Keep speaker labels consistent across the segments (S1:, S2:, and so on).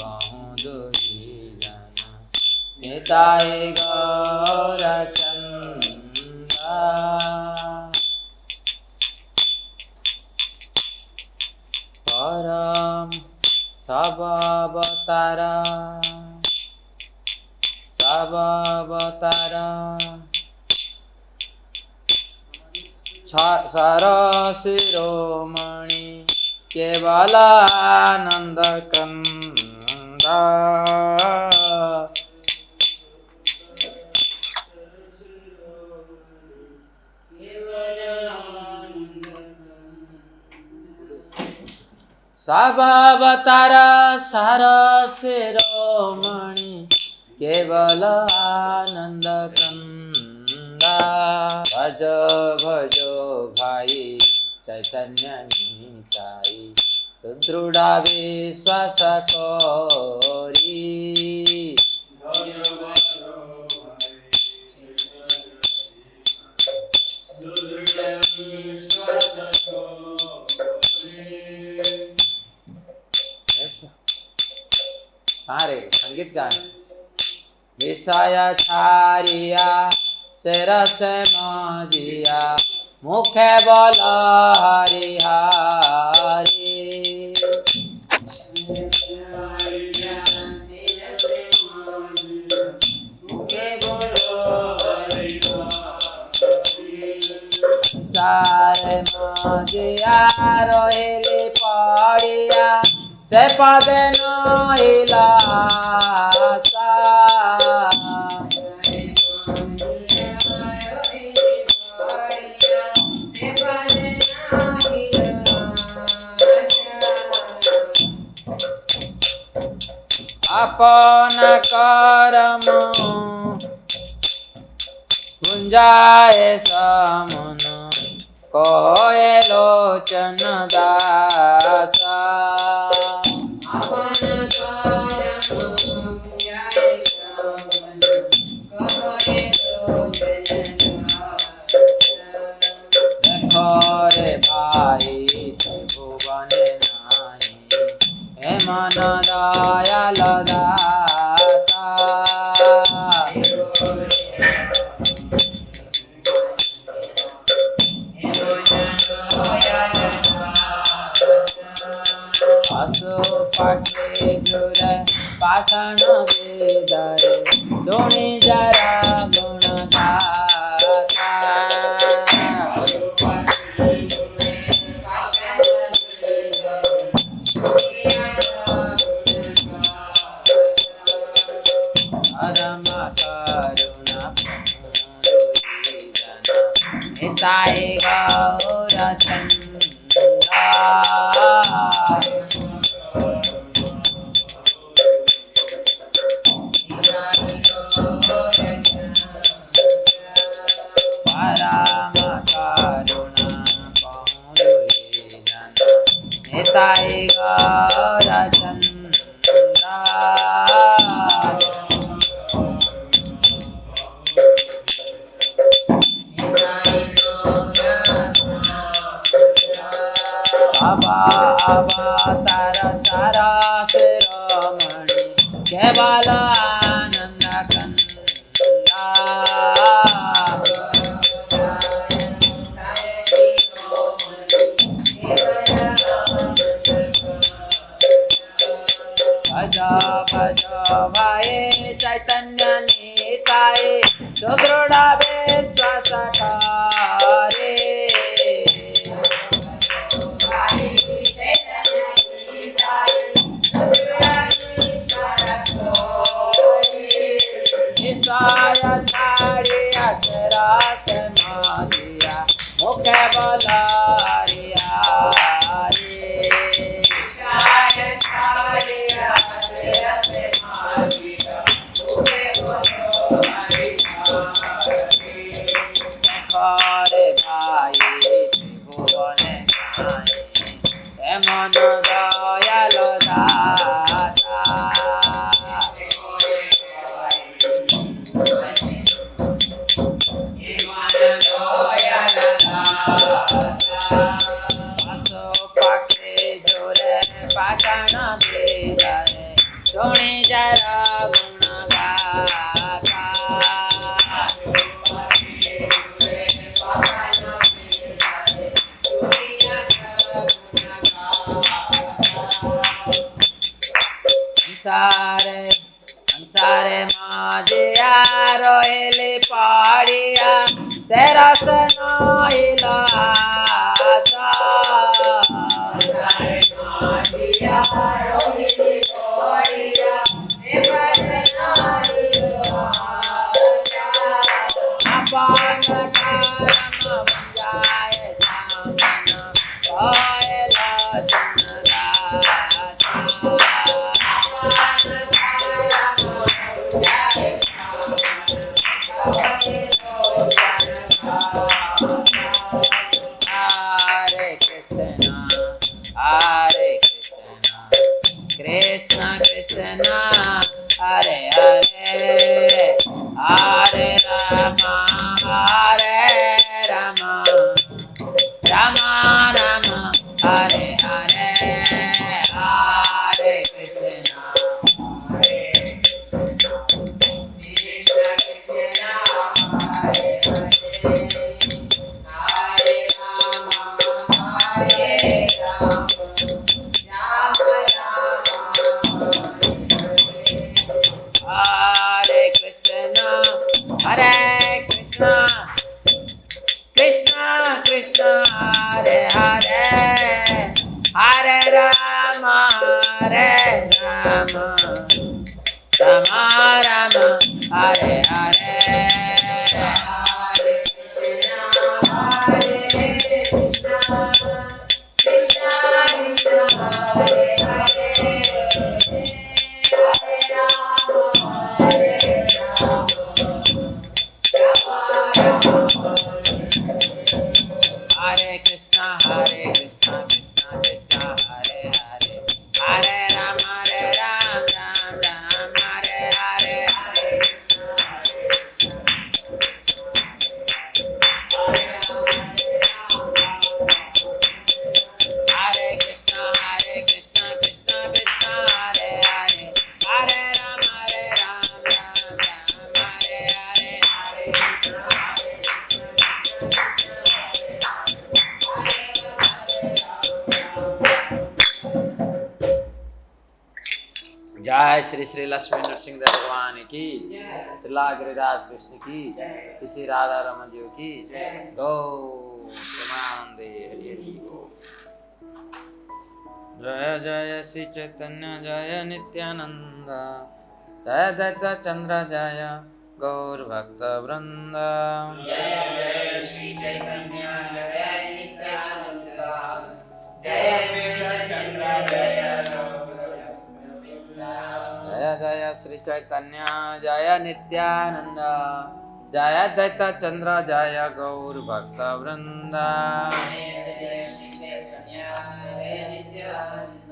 S1: कहूँ दुरी जना निताई गौरचंदा परम सब अवतार सरशिरोमणि केवलानंद कंदा सब अवतार सरशिरोमणि केवल आनंद कंदा भज भजो भाई चैतन्य निताई सुदृढ़ विश्वास कोरी अरे संगीत गान विषय छारिया सरस मजिया मुखे बोल हरि हरि सारे मजिया रोहिली पड़िया से पद नहिला अपन कर्म गुंजाए समुन कोय लोचन दासा रे भाई भुवन नाई हे मन दयाल दाता पशु पक्षी झुर पाषाण वेदरे दोणी जरा गुण दाता परम करुणा निताई गौरचंदा परम करुणा निताई गौरचंदा अवतार सरशिरोमणि केवल आनंद कंदा भज भज भाई चैतन्य निताई सुदृढ़ विश्वास करे विषय छाड़िया सरस मजिया मुखे बोल हरि हरि સંસારે માજિયા રોહેલી પાડિયા સરસ નોઈલા Krishna Krishna Hare Hare Hare Rama Hare Rama Rama Rama Hare Hare Hare Krishna Krishna Krishna Hare Hare Hare Rama Hare Rama Hare Krishna, Krishna Krishna, Hare Hare, Hare Rama, Hare Rama, Rama Rama, Hare Hare, Hare Krishna, Hare Krishna, Krishna Krishna, Hare Hare, Hare Rama, Hare Rama. Hare Krishna, Krishna Krishna, Hare Hare, Hare Rama, Ram Ram, Hare Hare, Hare Krishna, Hare Krishna, Krishna Krishna, Hare Hare, Hare Rama, Ram Ram, Hare Hare, Hare Krishna. जय श्री श्री लक्ष्मी नरसिंह भगवान की, श्रीला गिरिराज कृष्ण की, श्री श्री राधा रमन जी की गौ प्रमानंदे हरि हरि बोल। जय जय श्री चैतन्य जय नित्यानंद, जय दैत्य चंद्र जय गौर भक्त वृंद। जय जय श्री चैतन्य जय नित्यानंद, जय दैत्य चंद्र जय जय जय श्री चैतन्य जय नित्यानंद, जय दैत्य चंद्र जय गौर भक्त वृंद। जय श्री चैतन्य जय नित्यानंद,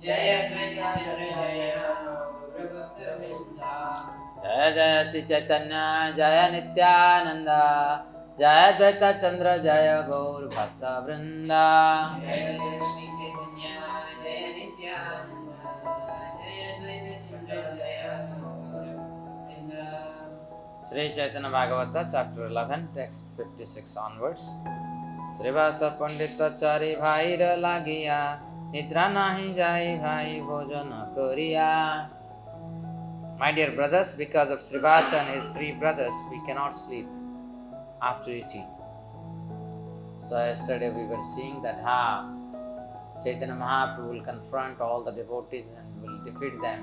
S1: जय दैत्य चंद्र जय गौर भक्त वृंद। जय जय श्री चैतन्य जय नित्यानंद, जय दैत्य चंद्र जय गौर भक्त वृंद। जय जय श्री चैतन्य जय Nityanand, Sri Chaitanya Bhagavata, chapter 11, text 56 onwards. Srivasa Pandita Chari Bhai Lagiya, Nidra Nahi Jai Bhai Bhojana Koriya. My dear brothers, because of Srivasa and his three brothers, we cannot sleep after eating. So yesterday we were seeing that how Chaitanya Mahaprabhu will confront all the devotees and will defeat them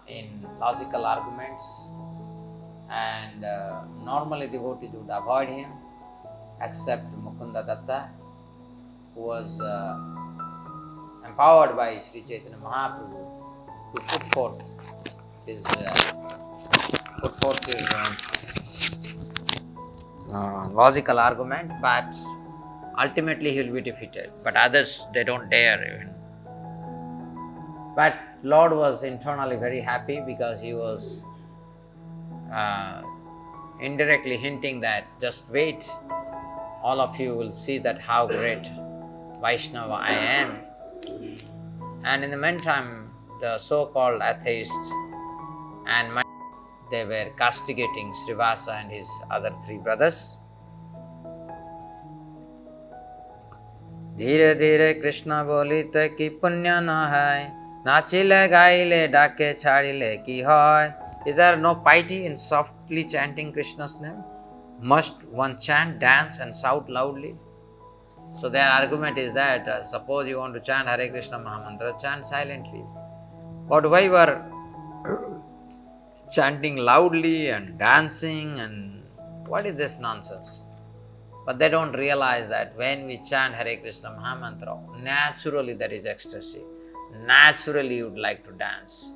S1: in logical arguments, and normally devotees would avoid him except Mukunda Datta, who was empowered by Sri Chaitanya Mahaprabhu to put forth his logical argument, but ultimately he will be defeated. But others, they don't dare even. But Lord was internally very happy because he was indirectly hinting that just wait, all of you will see that how great Vaishnava I am. And in the meantime, the so-called atheists and they were castigating Srivasa and his other 3 brothers. धीरे धीरे कृष्ण बोलिते कि पुण्य न है, नाचिले गाइले डाके छाड़िले की होय. Is there no piety in softly chanting Krishna's name? Must one chant, dance and shout loudly? So their argument is that suppose you want to chant Hare Krishna Mahamantra, chant silently. But why you are chanting loudly and dancing, and what is this nonsense? But they don't realize that when we chant Hare Krishna Mahamantra, naturally there is ecstasy. Naturally you would like to dance.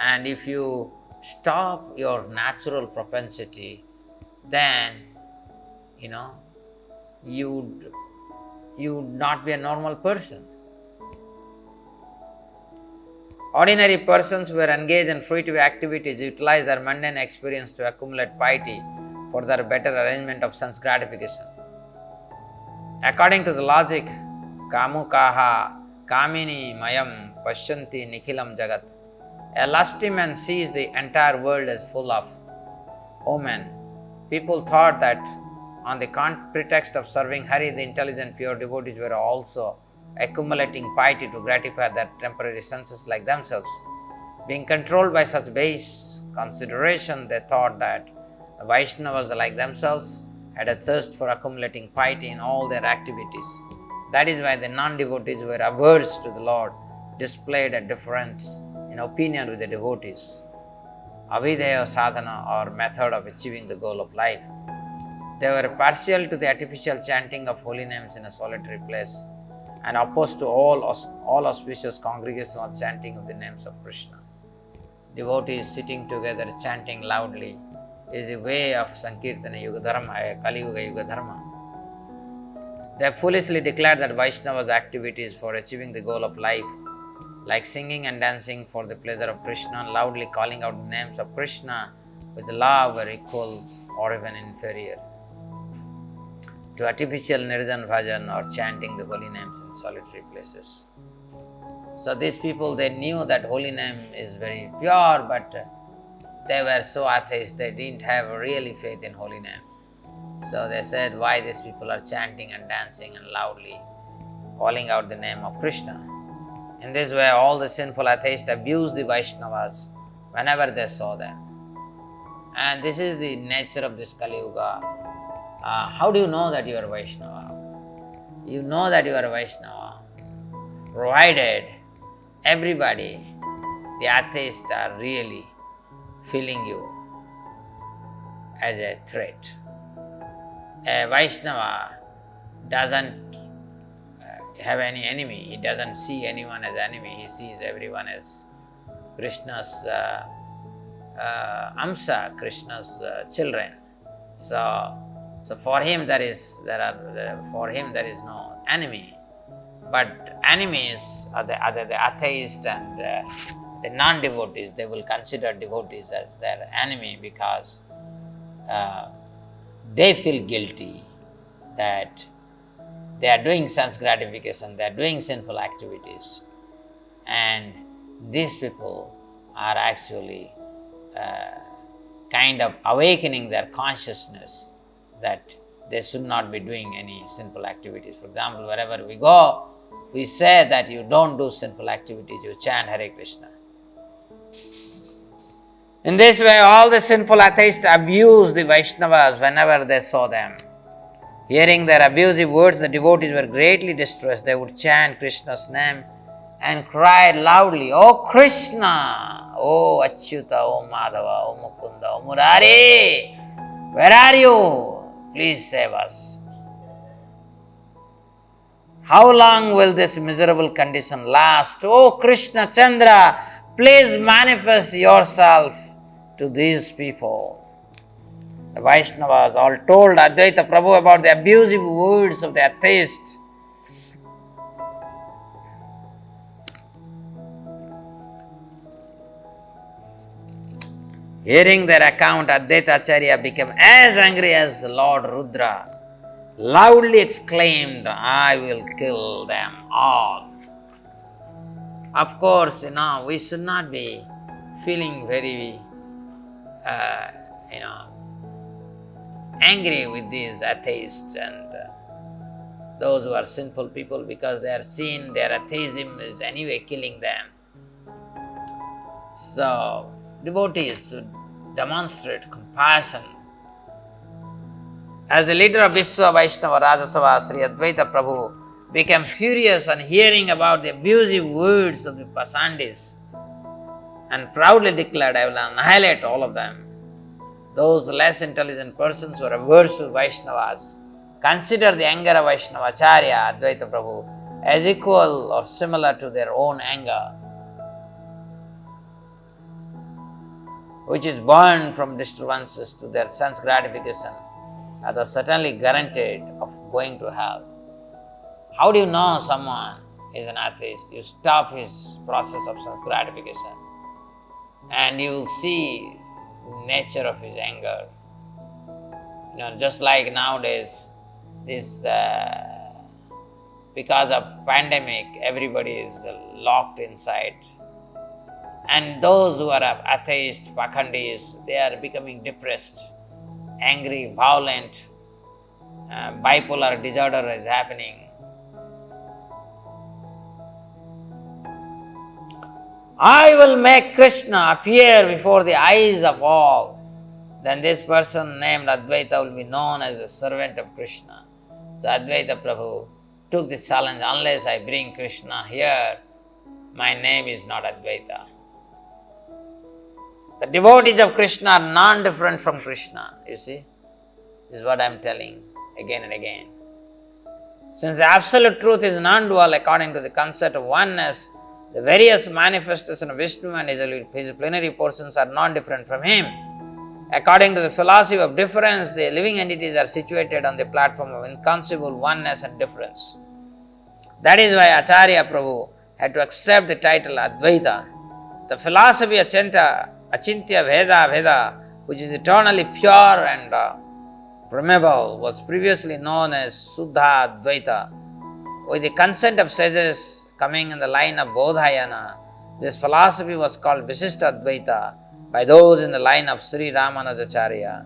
S1: And if you stop your natural propensity, then, you would not be a normal person. Ordinary persons who are engaged in fruitive activities utilize their mundane experience to accumulate piety for their better arrangement of sense gratification. According to the logic, Kamukaha Kamini Mayam Pashyanti Nikhilam Jagat, a lusty man sees the entire world as full of omen. People thought that on the pretext of serving Hari, the intelligent pure devotees were also accumulating piety to gratify their temporary senses like themselves. Being controlled by such base consideration, they thought that the Vaishnavas like themselves had a thirst for accumulating piety in all their activities. That is why the non-devotees were averse to the Lord, displayed a difference in opinion with the devotees. Avideya sadhana, or method of achieving the goal of life. They were partial to the artificial chanting of holy names in a solitary place and opposed to all auspicious congregational chanting of the names of Krishna. Devotees sitting together chanting loudly is the way of Sankirtana Yuga Dharma, Kali Yuga Dharma. They foolishly declared that Vaishnava's activities for achieving the goal of life, like singing and dancing for the pleasure of Krishna, loudly calling out the names of Krishna with love, were equal or even inferior to artificial nirjan bhajan or chanting the holy names in solitary places. So these people, they knew that holy name is very pure, but they were so atheist, they didn't have really faith in holy name. So they said, why these people are chanting and dancing and loudly calling out the name of Krishna? In this way, all the sinful atheists abused the Vaishnavas whenever they saw them. And this is the nature of this Kali Yuga. How do you know that you are Vaishnava? You know that you are Vaishnava provided everybody, the atheists, are really feeling you as a threat. A Vaishnava doesn't have any enemy. He doesn't see anyone as enemy. He sees everyone as Krishna's Amsa, Krishna's children. So for him there is no enemy. But enemies are the atheists and the non-devotees. They will consider devotees as their enemy because they feel guilty that they are doing sense gratification, they are doing sinful activities, and these people are actually kind of awakening their consciousness that they should not be doing any sinful activities. For example, wherever we go, we say that you don't do sinful activities, you chant Hare Krishna. In this way, all the sinful atheists abused the Vaishnavas whenever they saw them. Hearing their abusive words, the devotees were greatly distressed. They would chant Krishna's name and cry loudly, "O Krishna, O Achyuta, O Madhava, O Mukunda, O Murari, where are you? Please save us. How long will this miserable condition last? O Krishna Chandra, please manifest yourself to these people." The Vaishnavas all told Advaita Prabhu about the abusive words of the atheists. Hearing their account, Advaita Acharya became as angry as Lord Rudra, loudly exclaimed, "I will kill them all." Of course, we should not be feeling very, angry with these atheists and those who are sinful people, because they are seen their atheism is anyway killing them. So, devotees should demonstrate compassion. As the leader of Vishwa Vaishnava Rajasabha, Sri Advaita Prabhu became furious on hearing about the abusive words of the Pasandis and proudly declared, I will annihilate all of them. Those less intelligent persons who are averse to Vaishnavas consider the anger of Vaishnavacharya, Advaita Prabhu, as equal or similar to their own anger, which is born from disturbances to their sense gratification, are thus certainly guaranteed of going to hell. How do you know someone is an atheist? You stop his process of sense gratification and you will see nature of his anger. Just like nowadays, this because of pandemic, everybody is locked inside. And those who are atheists, Pakhandis, they are becoming depressed, angry, violent, bipolar disorder is happening. I will make Krishna appear before the eyes of all. Then this person named Advaita will be known as the servant of Krishna. So Advaita Prabhu took this challenge, unless I bring Krishna here, my name is not Advaita. The devotees of Krishna are non-different from Krishna, you see. This is what I am telling again and again. Since the absolute truth is non-dual according to the concept of oneness, the various manifestations of Vishnu and his plenary portions are non-different from him. According to the philosophy of difference, the living entities are situated on the platform of inconceivable oneness and difference. That is why Acharya Prabhu had to accept the title Advaita. The philosophy of Achintya Veda, which is eternally pure and primeval, was previously known as Suddha Advaita. With the consent of sages coming in the line of Bodhayana, this philosophy was called Visishta Advaita by those in the line of Sri Ramanujacharya.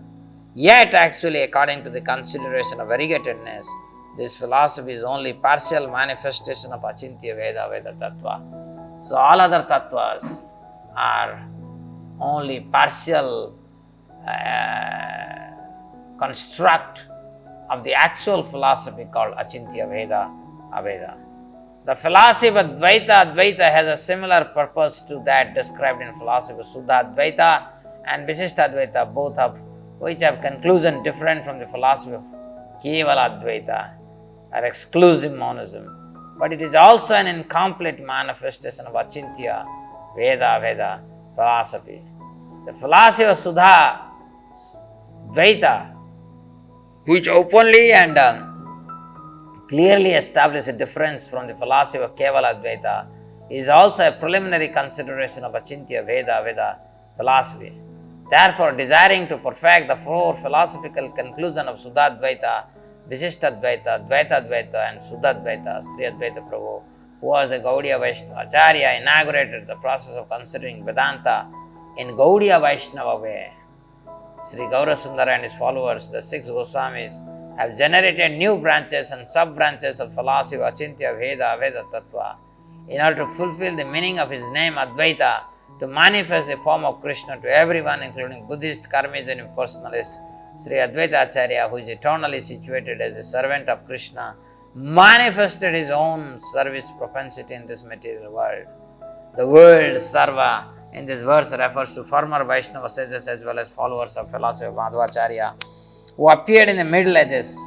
S1: Yet actually, according to the consideration of variegatedness, this philosophy is only partial manifestation of Achintya Veda Tattva. So all other tattvas are only partial construct of the actual philosophy called Achintya Veda Aveda. The philosophy of Advaita has a similar purpose to that described in philosophy of Suddha Advaita and Visishta Advaita, both of which have conclusion different from the philosophy of Kevala Advaita or exclusive monism. But it is also an incomplete manifestation of Achintya Veda philosophy. The philosophy of Suddha Advaita, which openly and clearly establish a difference from the philosophy of Kevala Advaita, is also a preliminary consideration of Achintya Veda philosophy. Therefore, desiring to perfect the four philosophical conclusions of Suddha Advaita, Visishta Advaita, Dvaita Advaita and Suddha Advaita, Sri Advaita Prabhu, who was the Gaudiya Vaishnava Acharya, inaugurated the process of considering Vedanta in Gaudiya Vaishnava way. Sri Gaurasundara and his followers, the 6 Goswamis, have generated new branches and sub-branches of philosophy of Achintya Veda Tattva in order to fulfill the meaning of his name Advaita, to manifest the form of Krishna to everyone, including Buddhist, Karmis and impersonalists. Sri Advaita Acharya, who is eternally situated as the servant of Krishna, manifested his own service propensity in this material world. The word Sarva in this verse refers to former Vaishnava sages as well as followers of philosophy of Madhvacharya, who appeared in the Middle Ages.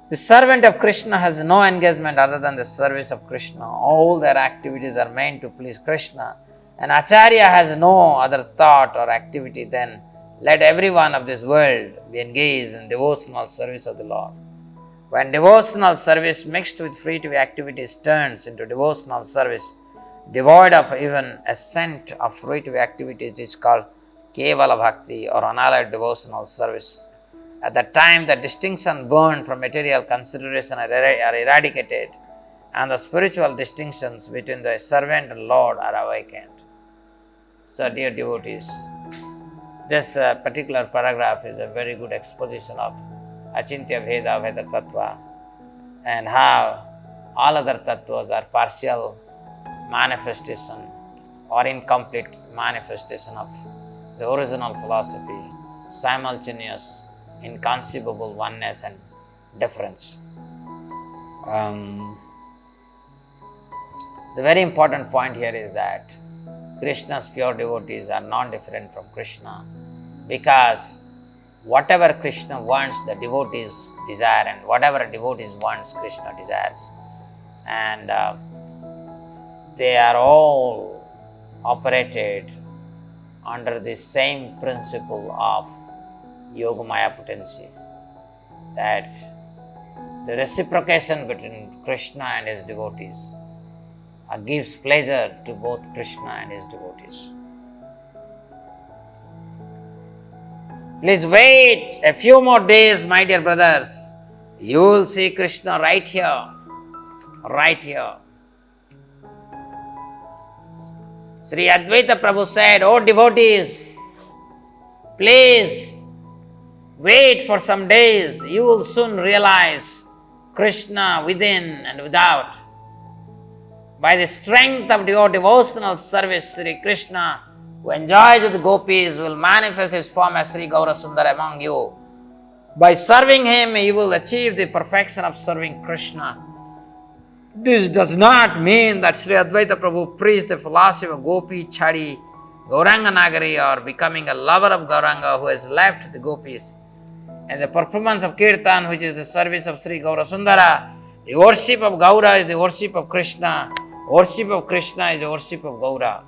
S1: The servant of Krishna has no engagement other than the service of Krishna. All their activities are meant to please Krishna, and Acharya has no other thought or activity than let everyone of this world be engaged in devotional service of the Lord. When devotional service mixed with free-to-be activities turns into devotional service devoid of even a scent of free-to-be activities, it is called Kevala Bhakti or unalloyed devotional service. At that time, the distinction born from material consideration are eradicated, and the spiritual distinctions between the servant and Lord are awakened. So, dear devotees, this particular paragraph is a very good exposition of Achintya Bheda Veda Tattva and how all other tattvas are partial manifestation or incomplete manifestation of the original philosophy, simultaneous, inconceivable oneness and difference. The very important point here is that Krishna's pure devotees are non-different from Krishna, because whatever Krishna wants, the devotees desire, and whatever devotees wants, Krishna desires. And they are all operated under the same principle of Yogamaya potency, that the reciprocation between Krishna and his devotees gives pleasure to both Krishna and his devotees. Please wait a few more days, my dear brothers. You will see Krishna right here, right here. Sri Advaita Prabhu said, "Oh devotees, please wait for some days. You will soon realize Krishna within and without. By the strength of your devotional service, Sri Krishna, who enjoys with gopis, will manifest his form as Sri Gaurasundara among you. By serving him, you will achieve the perfection of serving Krishna." This does not mean that Sri Advaita Prabhu preached the philosophy of Gopi Chadi, Gauranga Nagari, or becoming a lover of Gauranga who has left the gopis. And the performance of Kirtan, which is the service of Sri Gaurasundara, the worship of Gaura is the worship of Krishna. Worship of Krishna is the worship of Gaura.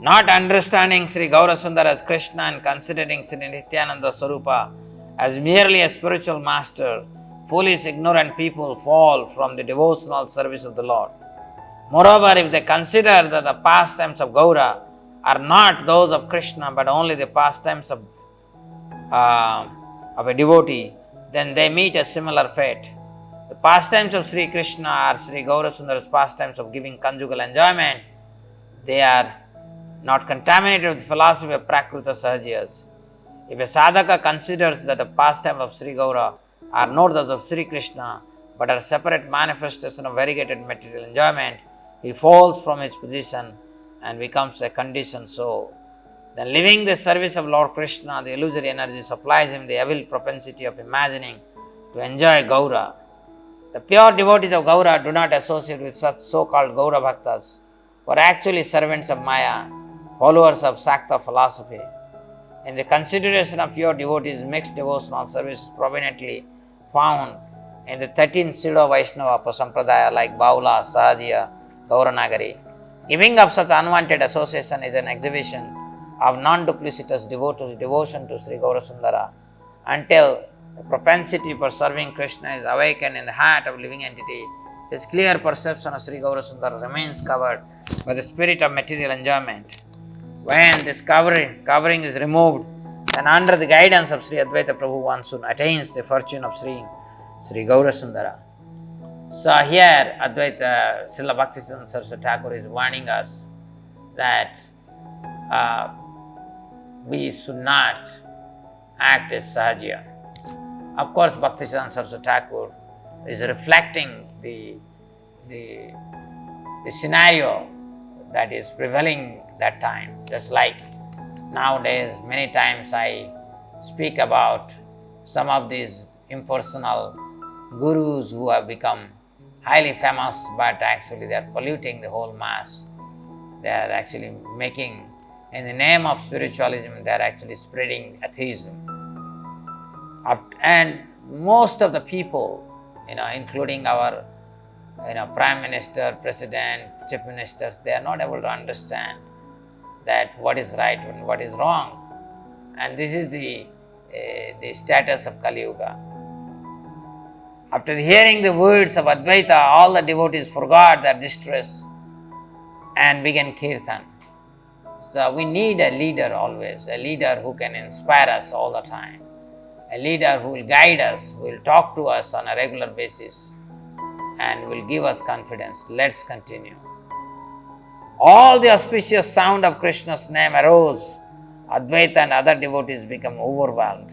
S1: Not understanding Sri Gaurasundara as Krishna and considering Sri Nityananda Swarupa as merely a spiritual master, foolish, ignorant people fall from the devotional service of the Lord. Moreover, if they consider that the pastimes of Gaura are not those of Krishna but only the pastimes of a devotee, then they meet a similar fate. The pastimes of Sri Krishna are Sri Gaurasundara's pastimes of giving conjugal enjoyment. They are not contaminated with the philosophy of Prakruta Sahajiyas. If a sadhaka considers that the pastimes of Sri Gaura are not those of Sri Krishna but are separate manifestation of variegated material enjoyment, he falls from his position and becomes a conditioned soul. Then, leaving the service of Lord Krishna, the illusory energy supplies him the evil propensity of imagining to enjoy Gaura. The pure devotees of Gaura do not associate with such so-called Gaura Bhaktas, who are actually servants of Maya, followers of Sakta philosophy. In the consideration of pure devotees, mixed devotional service is prominently found in the 13 pseudo Vaishnava Sampradaya like Baula, Sahajiya, Gauranagari. Giving up such unwanted association is an exhibition of non-duplicitous devotion to Sri Gaurasundara. Until the propensity for serving Krishna is awakened in the heart of living entity, his clear perception of Sri Gaurasundara remains covered by the spirit of material enjoyment. When this covering is removed, then under the guidance of Sri Advaita Prabhu, one soon attains the fortune of Sri Gaurasundara. So here Advaita Srila Bhaktisiddhanta Saraswati Thakur is warning us that we should not act as Sahajiya. Of course, Bhaktisiddhanta Saraswati Thakur is reflecting the scenario that is prevailing that time. Just like nowadays, many times I speak about some of these impersonal gurus who have become highly famous, but actually they are polluting the whole mass. They are actually making, in the name of spiritualism, they are actually spreading atheism. And most of the people, including our Prime Minister, President, Chief Ministers, they are not able to understand that what is right and what is wrong. And this is the status of Kali Yuga. After hearing the words of Advaita, all the devotees forgot their distress and began kirtan. So we need a leader always, a leader who can inspire us all the time, a leader who will guide us, who will talk to us on a regular basis and will give us confidence. Let's continue. All the auspicious sound of Krishna's name arose. Advaita and other devotees become overwhelmed.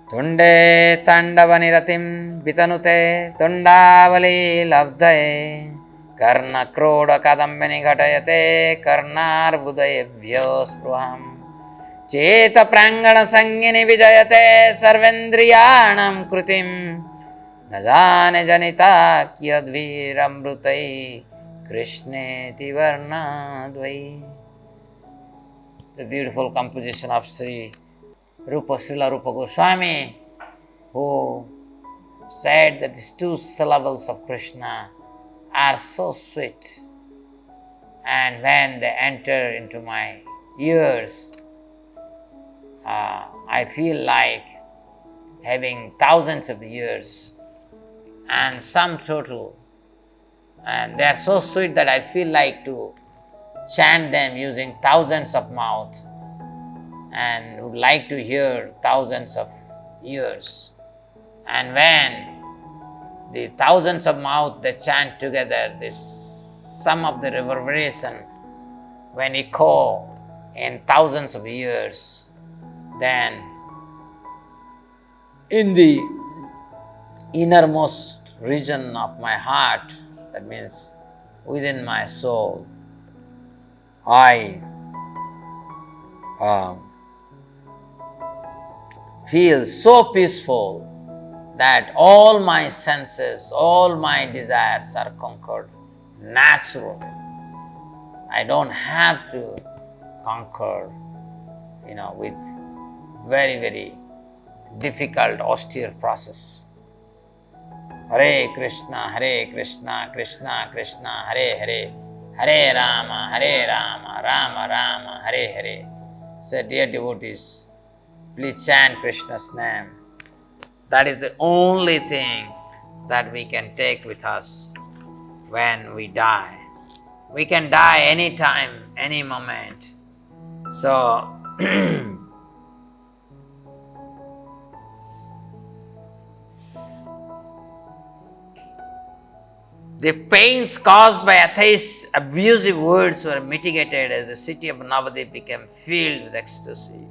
S1: Tunde Tandavaniratim Vitanute Tundavali Labdaye Karna Kroda Kadambani Ghatayate Karnar Budayebhyo Spruham Cheta Prangana Sangini Vijayate Sarvendriyanam Krutim Najane Janita Kyadviramrutai Krishne Tivarnadvai. The beautiful composition of Sri Rupa Srila Rupa Goswami, who said that these two syllables of Krishna are so sweet, and when they enter into my ears, I feel like having thousands of ears and sum total, and they are so sweet that I feel like to chant them using thousands of mouths and would like to hear thousands of ears. And when the thousands of mouths they chant together, this sum of the reverberation, when echo in thousands of ears, then in the innermost region of my heart, that means within my soul, I feel so peaceful that all my senses, all my desires are conquered naturally. I don't have to conquer, with very, very difficult, austere process. Hare Krishna, Krishna Krishna, Hare Hare, Hare Rama, Rama Rama, Hare Hare. So, dear devotees, please chant Krishna's name. That is the only thing that we can take with us when we die. We can die any time, any moment. So, the pains caused by atheists' abusive words were mitigated as the city of Navadip became filled with ecstasy.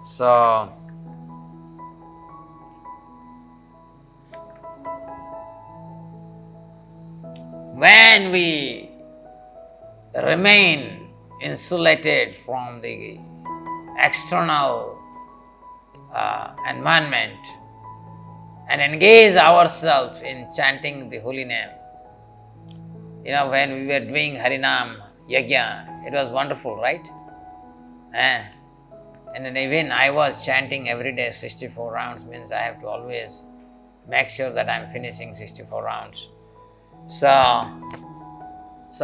S1: So, when we remain insulated from the external environment and engage ourselves in chanting the holy name, when we were doing Harinam Yajna, it was wonderful, right? And then even I was chanting every day 64 rounds, means I have to always make sure that I'm finishing 64 rounds. So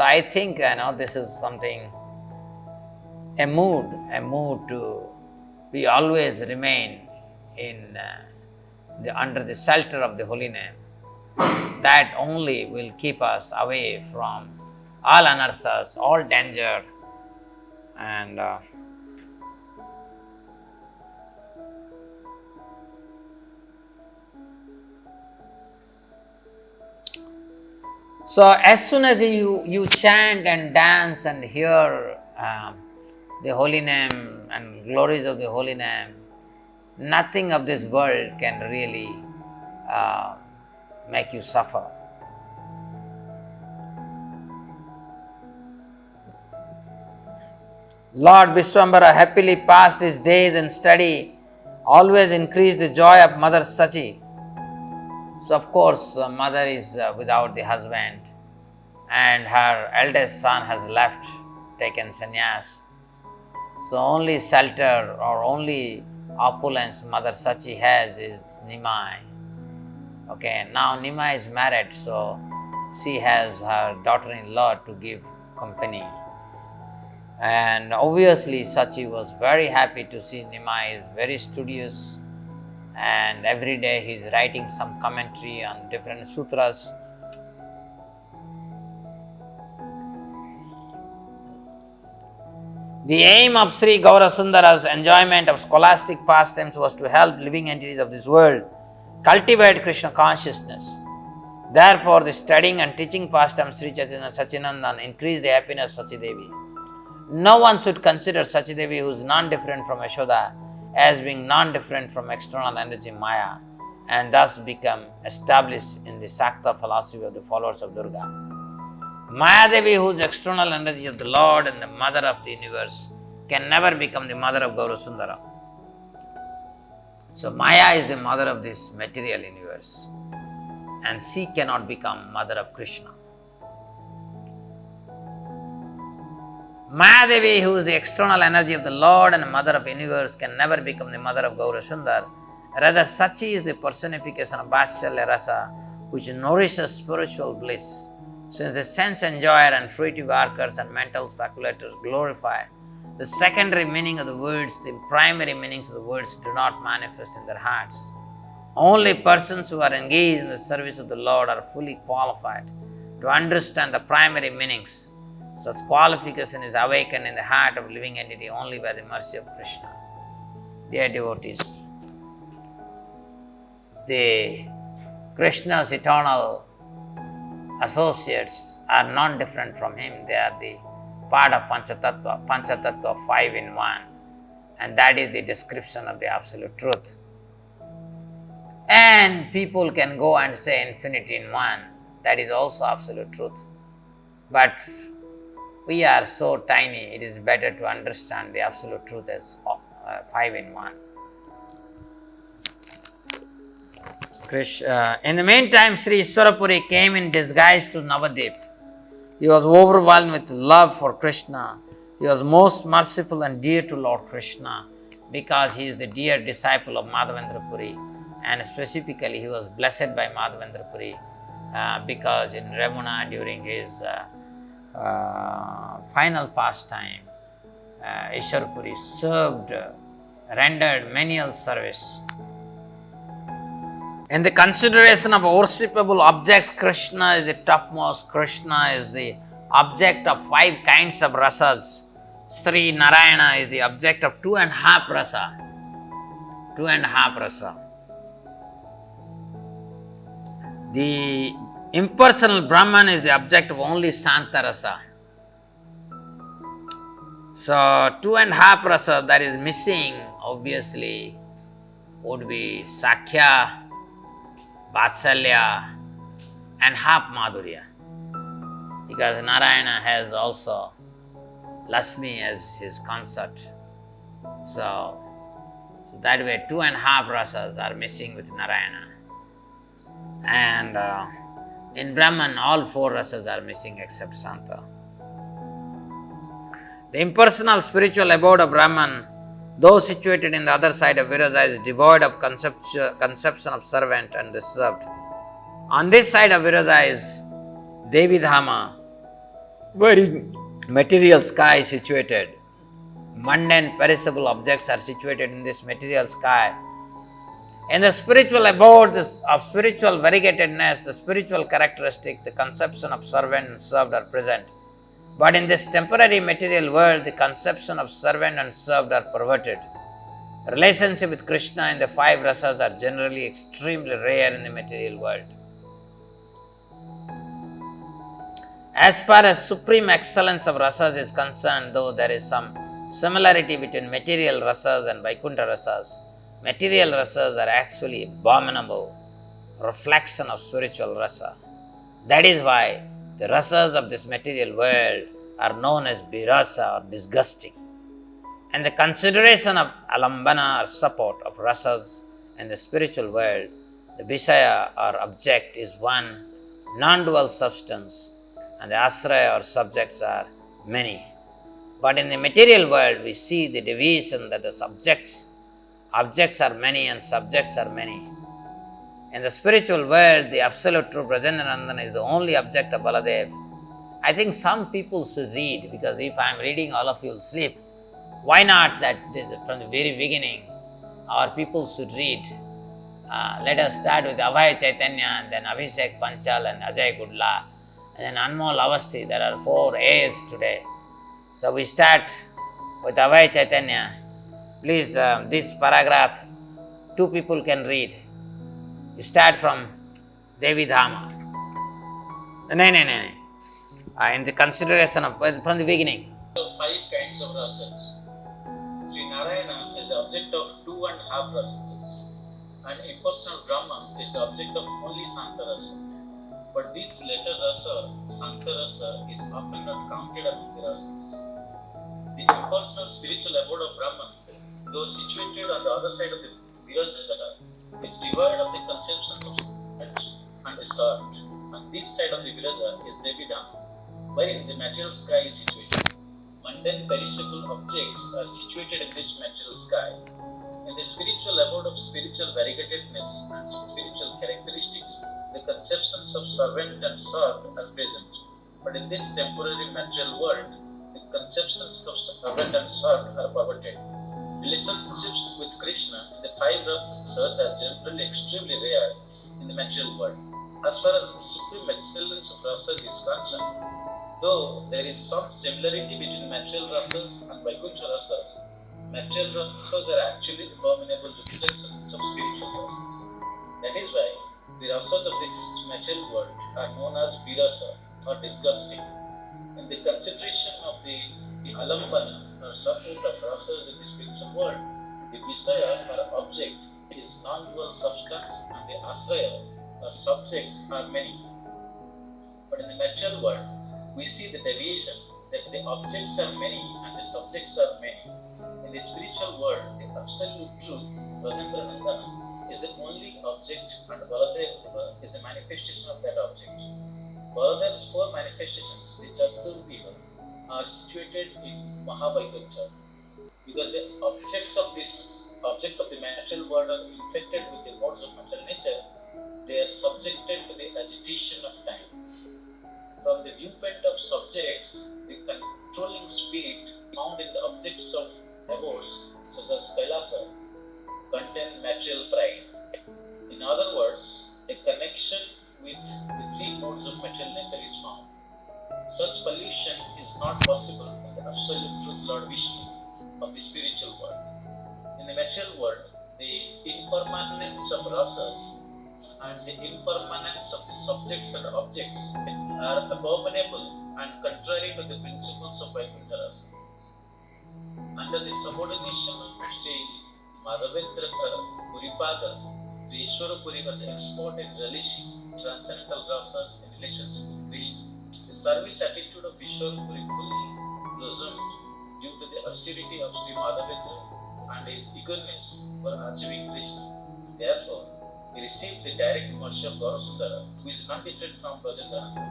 S1: I think, this is something, a mood to we always remain in under the shelter of the holy name. That only will keep us away from all anarthas, all danger, and so as soon as you chant and dance and hear the holy name and glories of the holy name, nothing of this world can really make you suffer. Lord Vishwambara happily passed his days in study, always increased the joy of Mother Sachi. So of course, mother is without the husband, and her eldest son has left, taken sannyas. So only shelter or only opulence Mother Sachi has is Nimai. Okay, now Nimai is married, so she has her daughter-in-law to give company. And obviously Sachi was very happy to see Nimai is very studious, and every day he is writing some commentary on different sutras. The aim of Sri Gaurasundara's enjoyment of scholastic pastimes was to help living entities of this world Cultivate Krishna consciousness. Therefore, the studying and teaching pastime Sri Sachinandan increase the happiness of Sachidevi. No one should consider Sachidevi, who is non-different from Yashoda, as being non-different from external energy Maya, and thus become established in the Sakta philosophy of the followers of Durga. Maya Devi, who is external energy of the Lord and the mother of the universe, can never become the mother of Gaura Sundara. So Maya is the mother of this material universe, and she cannot become mother of Krishna. Maya Devi, who is the external energy of the Lord and mother of the universe, can never become the mother of Gaura Sundar. Rather, Sachi is the personification of Vatshalya Rasa, which nourishes spiritual bliss. Since the sense enjoyer and fruitive workers and mental speculators glorify the secondary meaning of the words, the primary meanings of the words do not manifest in their hearts. Only persons who are engaged in the service of the Lord are fully qualified to understand the primary meanings. Such qualification is awakened in the heart of living entity only by the mercy of Krishna. Dear devotees, the Krishna's eternal associates are non-different from him. They are the part of Panchatattva 5 in 1, and that is the description of the absolute truth. And people can go and say infinity in 1, that is also absolute truth. But we are so tiny, it is better to understand the absolute truth as 5 in 1. In the meantime, Sri Ishwarapuri came in disguise to Navadip. He was overwhelmed with love for Krishna. He was most merciful and dear to Lord Krishna because he is the dear disciple of Madhavendra Puri, and specifically he was blessed by Madhavendra Puri because in Ramuna during his final pastime, Ishwarapuri served, rendered menial service. In the consideration of worshipable objects, Krishna is the topmost. Krishna is the object of 5 kinds of rasas. Sri Narayana is the object of 2.5 rasa. 2.5 rasa. The impersonal Brahman is the object of only Santa rasa. So 2.5 rasa that is missing obviously would be Sakhya, Vatsalya and half Madhurya, because Narayana has also Lakshmi as his consort. So that way 2.5 rasas are missing with Narayana, and in Brahman all 4 rasas are missing except Santa. The impersonal spiritual abode of Brahman, though situated in the other side of Viraja, is devoid of conception of servant and the served. On this side of Viraja is Devi Dhama, where material sky is situated. Mundane perishable objects are situated in this material sky. In the spiritual abode of spiritual variegatedness, the spiritual characteristic, the conception of servant and served are present. But in this temporary material world, the conception of servant and served are perverted. Relationship with Krishna in the 5 rasas are generally extremely rare in the material world. As far as supreme excellence of rasas is concerned, though there is some similarity between material rasas and Vaikuntha rasas, material rasas are actually abominable reflection of spiritual rasa. That is why the rasas of this material world are known as birasa or disgusting. And the consideration of alambana or support of rasas in the spiritual world, the visaya or object is one non-dual substance, and the asraya or subjects are many. But in the material world, we see the division that the objects are many and subjects are many. In the spiritual world, the absolute true Brajendranathana is the only object of Baladev. I think some people should read, because if I am reading, all of you will sleep. Why not that from the very beginning, our people should read. Let us start with Abhay Chaitanya, and then Abhishek Panchal and Ajay Gudla, and then Anmol Avasti. There are 4 A's today. So we start with Abhay Chaitanya. Please, this paragraph, 2 people can read. start from Devi Dhama. No. In the consideration of from the beginning.
S2: Five kinds of rasas. Sri Narayana is the object of 2.5 rasas, and impersonal Brahman is the object of only Sankarasa. But this later rasa, Sankarasa, is often not counted among the rasas. The impersonal spiritual abode of Brahman, though situated on the other side of the Virajagata, is devoid of the conceptions of and the sort. On this side of the Viraja is Devi Dham, wherein the material sky is situated. Mundane perishable objects are situated in this material sky. In the spiritual abode of spiritual variegatedness and spiritual characteristics, the conceptions of servant and served are present. But in this temporary material world, the conceptions of servant and served are perverted. Relationships with Krishna in the five rasas are generally extremely rare in the material world. As far as the supreme excellence of rasas is concerned, though there is some similarity between material rasas and Vaikuntha rasas, material rasas are actually abominable reflections of spiritual rasas. That is why the rasas of this material world are known as virasa or disgusting. In the consideration of the alambana or support of rasas in the spiritual world, the visaya or object is non-dual substance and the asraya or subjects are many. But in the material world, we see the deviation that the objects are many and the subjects are many. In the spiritual world, the absolute truth, Rajendra Nandana, is the only object and Baladeva is the manifestation of that object. Baladev's four manifestations, the Chaturviva, are situated in Mahavaikuntha because the objects of this object of the material world are infected with the modes of material nature. They are subjected to the agitation of time. From the viewpoint of subjects, the controlling spirit found in the objects of abodes, such as Kailasa, contain material pride. In other words, a connection with the three modes of material nature is found. Such pollution is not possible in the absolute truth Lord Vishnu of the spiritual world. In the material world, the impermanence of rasas and the impermanence of the subjects and objects are abominable and contrary to the principles of Vaikuntha rasas. Under the subordination of Sri Madhavendra Puripada, Sri Ishwara Puri was expert in relishing transcendental rasas in relationship with Krishna. The service attitude of Ishwara Puri fully blossomed due to the austerity of Sri Madhavendra and his eagerness for achieving Krishna. Therefore, he received the direct mercy of Gaurasundara, who is not different from Brajandananda.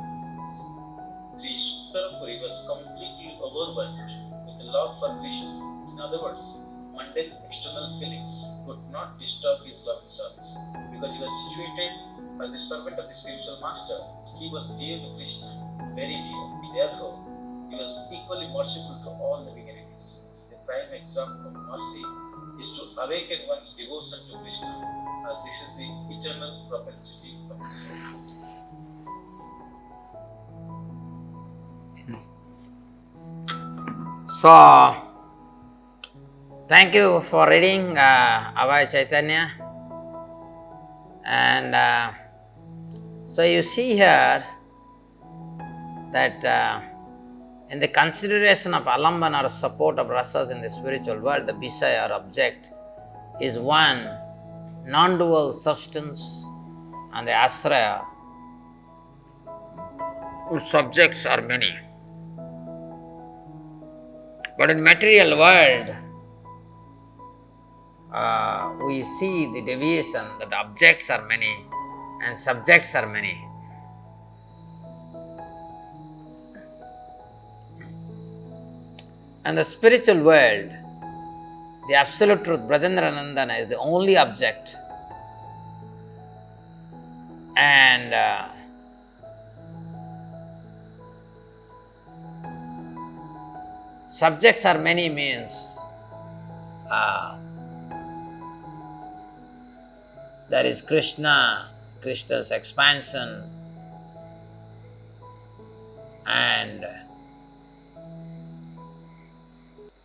S2: Sri Ishwara Puri was completely overwhelmed with the love for Krishna. In other words, mundane external feelings could not disturb his love service. Because he was situated as the servant of the spiritual master, he was dear to Krishna, very dear. Therefore, he was equally merciful to all living entities. The prime example of mercy is to awaken one's devotion to Krishna, as this is the eternal propensity of the soul.
S1: So, thank you for reading Abhay Chaitanya. And so you see here that in the consideration of alambana or support of rasas in the spiritual world, the visaya or object is one non-dual substance, and the asraya whose subjects are many. But in material world, we see the deviation that objects are many and subjects are many. And the spiritual world, the absolute truth, Brajendra Nandana, is the only object. And subjects are many means there is Krishna, Krishna's expansion, and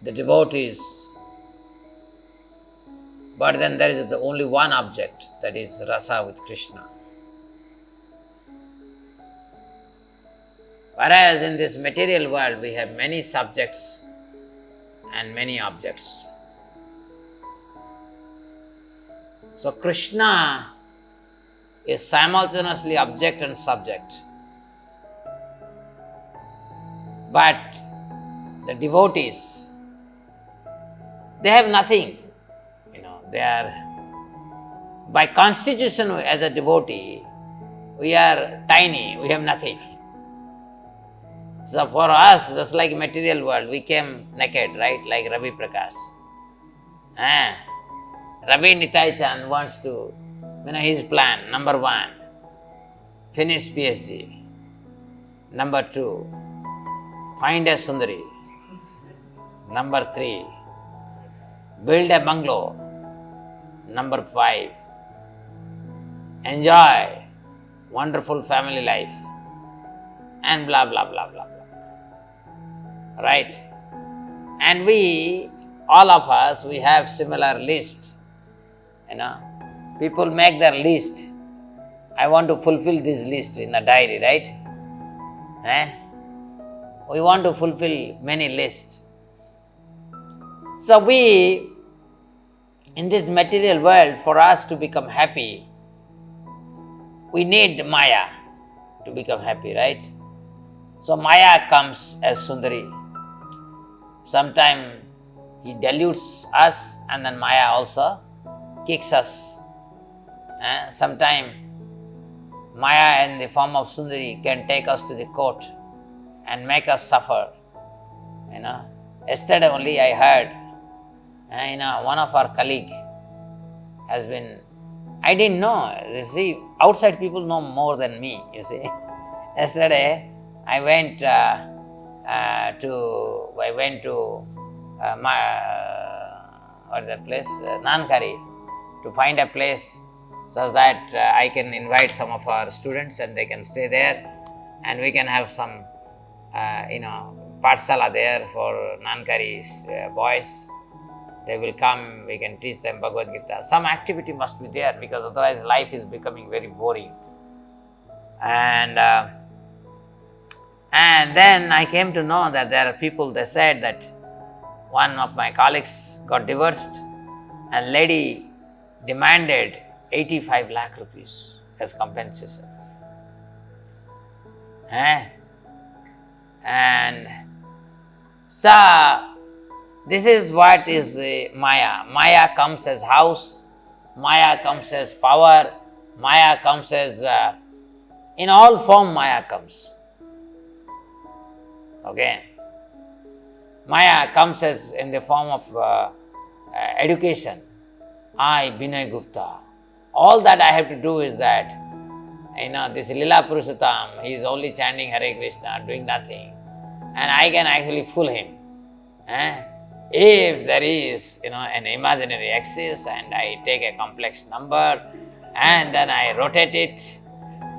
S1: the devotees But then there is the only one object, that is rasa with Krishna. Whereas in this material world we have many subjects and many objects. So Krishna is simultaneously object and subject. But the devotees, they have nothing. They are, by constitution as a devotee, we are tiny, we have nothing. So for us, just like material world, we came naked, right? Like Ravi Prakash. Ravi Nitai Chand wants to, his plan, number 1, finish PhD. Number 2, find a Sundari. Number 3, build a bungalow. Number 5, enjoy wonderful family life. And blah, blah, blah, blah, blah. Right? And we, all of us, we have similar list. People make their list. I want to fulfill this list in a diary, right? We want to fulfill many lists. So we, in this material world, for us to become happy, we need Maya to become happy, right? So Maya comes as Sundari. Sometimes he deludes us and then Maya also kicks us. Sometimes Maya in the form of Sundari can take us to the court and make us suffer. Yesterday only I heard one of our colleague has been, I didn't know, you see, outside people know more than me, you see. Yesterday I went to what's that place, Nankari, to find a place such that I can invite some of our students and they can stay there and we can have some, Pathsala there for Nankari boys. They will come, we can teach them Bhagavad Gita. Some activity must be there because otherwise life is becoming very boring. And then I came to know that there are people, they said that one of my colleagues got divorced and lady demanded 85 lakh rupees as compensation. And so this is what is Maya. Maya comes as house, Maya comes as power, Maya comes as, in all form Maya comes. Okay. Maya comes as in the form of education. I, Binay Gupta. All that I have to do is that, this Lila Purushottam, he is only chanting Hare Krishna, doing nothing. And I can actually fool him. If there is, an imaginary axis and I take a complex number and then I rotate it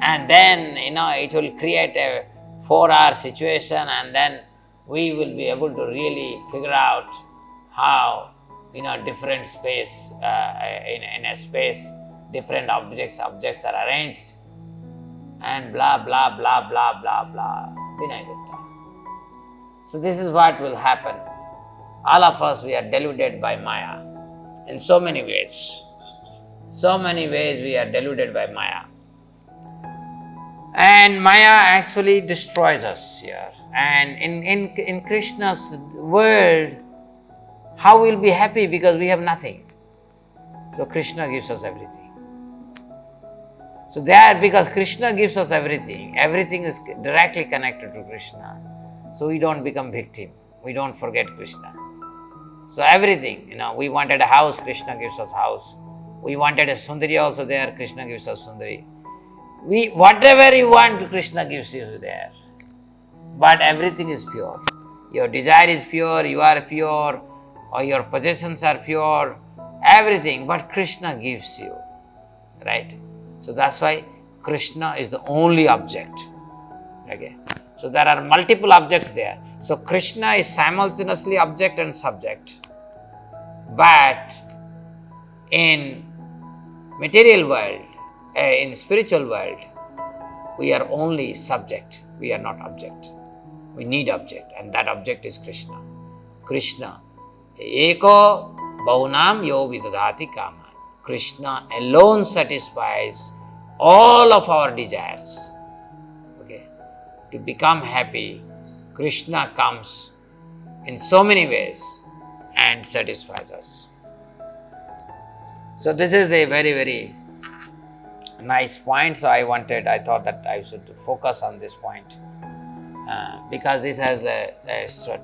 S1: and then, it will create a 4-hour situation and then we will be able to really figure out how, different space, in a space, different objects are arranged and blah, blah, blah, blah, blah, blah. Binay Gupta. So this is what will happen. All of us, we are deluded by Maya in so many ways. So many ways we are deluded by Maya. And Maya actually destroys us here. And in Krishna's world, how we'll be happy because we have nothing. So Krishna gives us everything. So there, because Krishna gives us everything, everything is directly connected to Krishna. So we don't become victim. We don't forget Krishna. So everything, we wanted a house, Krishna gives us house. We wanted a Sundari also there, Krishna gives us Sundari. Whatever you want, Krishna gives you there. But everything is pure. Your desire is pure, you are pure, or your possessions are pure, everything, but Krishna gives you, right? So that's why Krishna is the only object. Okay. So there are multiple objects there. So Krishna is simultaneously object and subject. But In material world, in spiritual world, we are only subject, we are not object. We need object, and that object is Krishna. Krishna, eko bahunam yo vidadati kaman. Krishna alone satisfies all of our desires. Okay, to become happy, Krishna comes in so many ways and satisfies us. So this is a very, very nice point. So I thought that I should focus on this point because this has a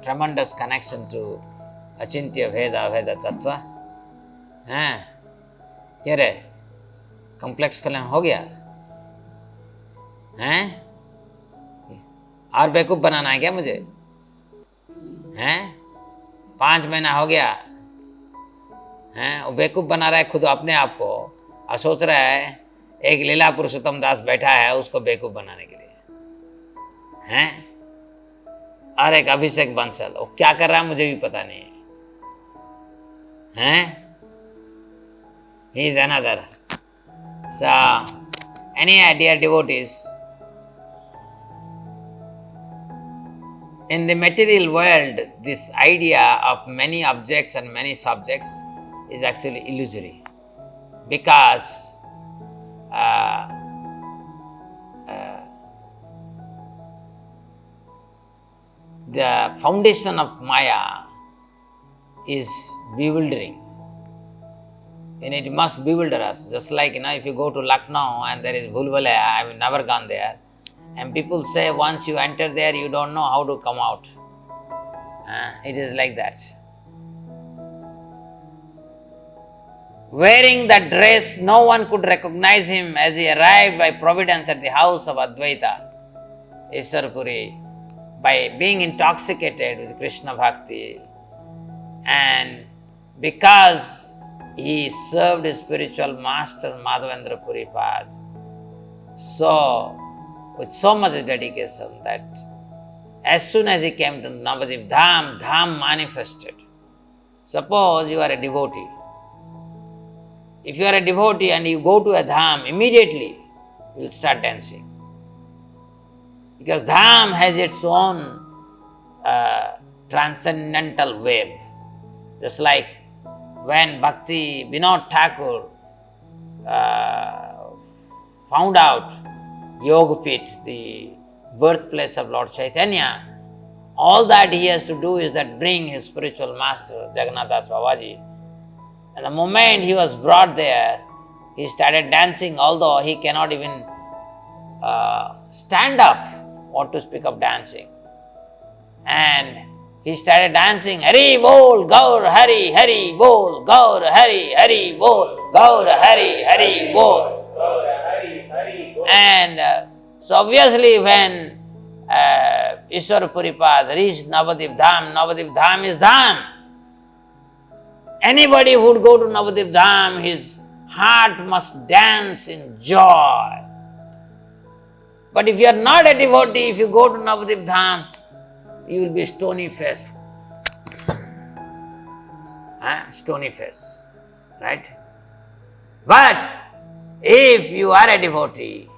S1: tremendous connection to Achintya Veda, Veda Tattva. क्या रे complex film हो गया हैं और बेवकूफ़ बनाना है क्या मुझे हैं 5 महीना हो गया हैं वो बेवकूफ़ बना रहा है खुद अपने आप को और सोच रहा है एक लीला पुरुषोत्तम दास बैठा है उसको बेवकूफ़ बनाने के लिए हैं और एक अभिषेक बंसल वो क्या कर रहा है मुझे भी पता नहीं है हैं he is another. So, any dear devotees, in the material world, this idea of many objects and many subjects is actually illusory because the foundation of Maya is bewildering. And it must bewilder us. Just like, if you go to Lucknow and there is Bhulbulaya, I have never gone there. And people say once you enter there, you don't know how to come out. It is like that. Wearing that dress, no one could recognize him as he arrived by providence at the house of Advaita, Iswarpuri, by being intoxicated with Krishna Bhakti. And because he served his spiritual master Madhavendra Puripad with so much dedication that as soon as he came to Navadip Dham, Dham manifested. Suppose you are a devotee. If you are a devotee and you go to a Dham, immediately you will start dancing. Because Dham has its own transcendental wave. Just like when Bhakti Vinod Thakur found out Yogapith, the birthplace of Lord Chaitanya, all that he has to do is that bring his spiritual master, Jagannath Das Babaji. And the moment he was brought there, he started dancing, although he cannot even stand up, what to speak of dancing. And he started dancing, Hari Bol, Gaur Hari, Hari Bol, Gaur Hari, Hari Bol, Gaur Hari, Hari Bol. And so obviously when Ishwar Puripad reached Navadip Dham is Dham. Anybody who would go to Navadip Dham, his heart must dance in joy. But if you are not a devotee, if you go to Navadip Dham, you will be stony faced. Stony face. Right? But if you are a devotee,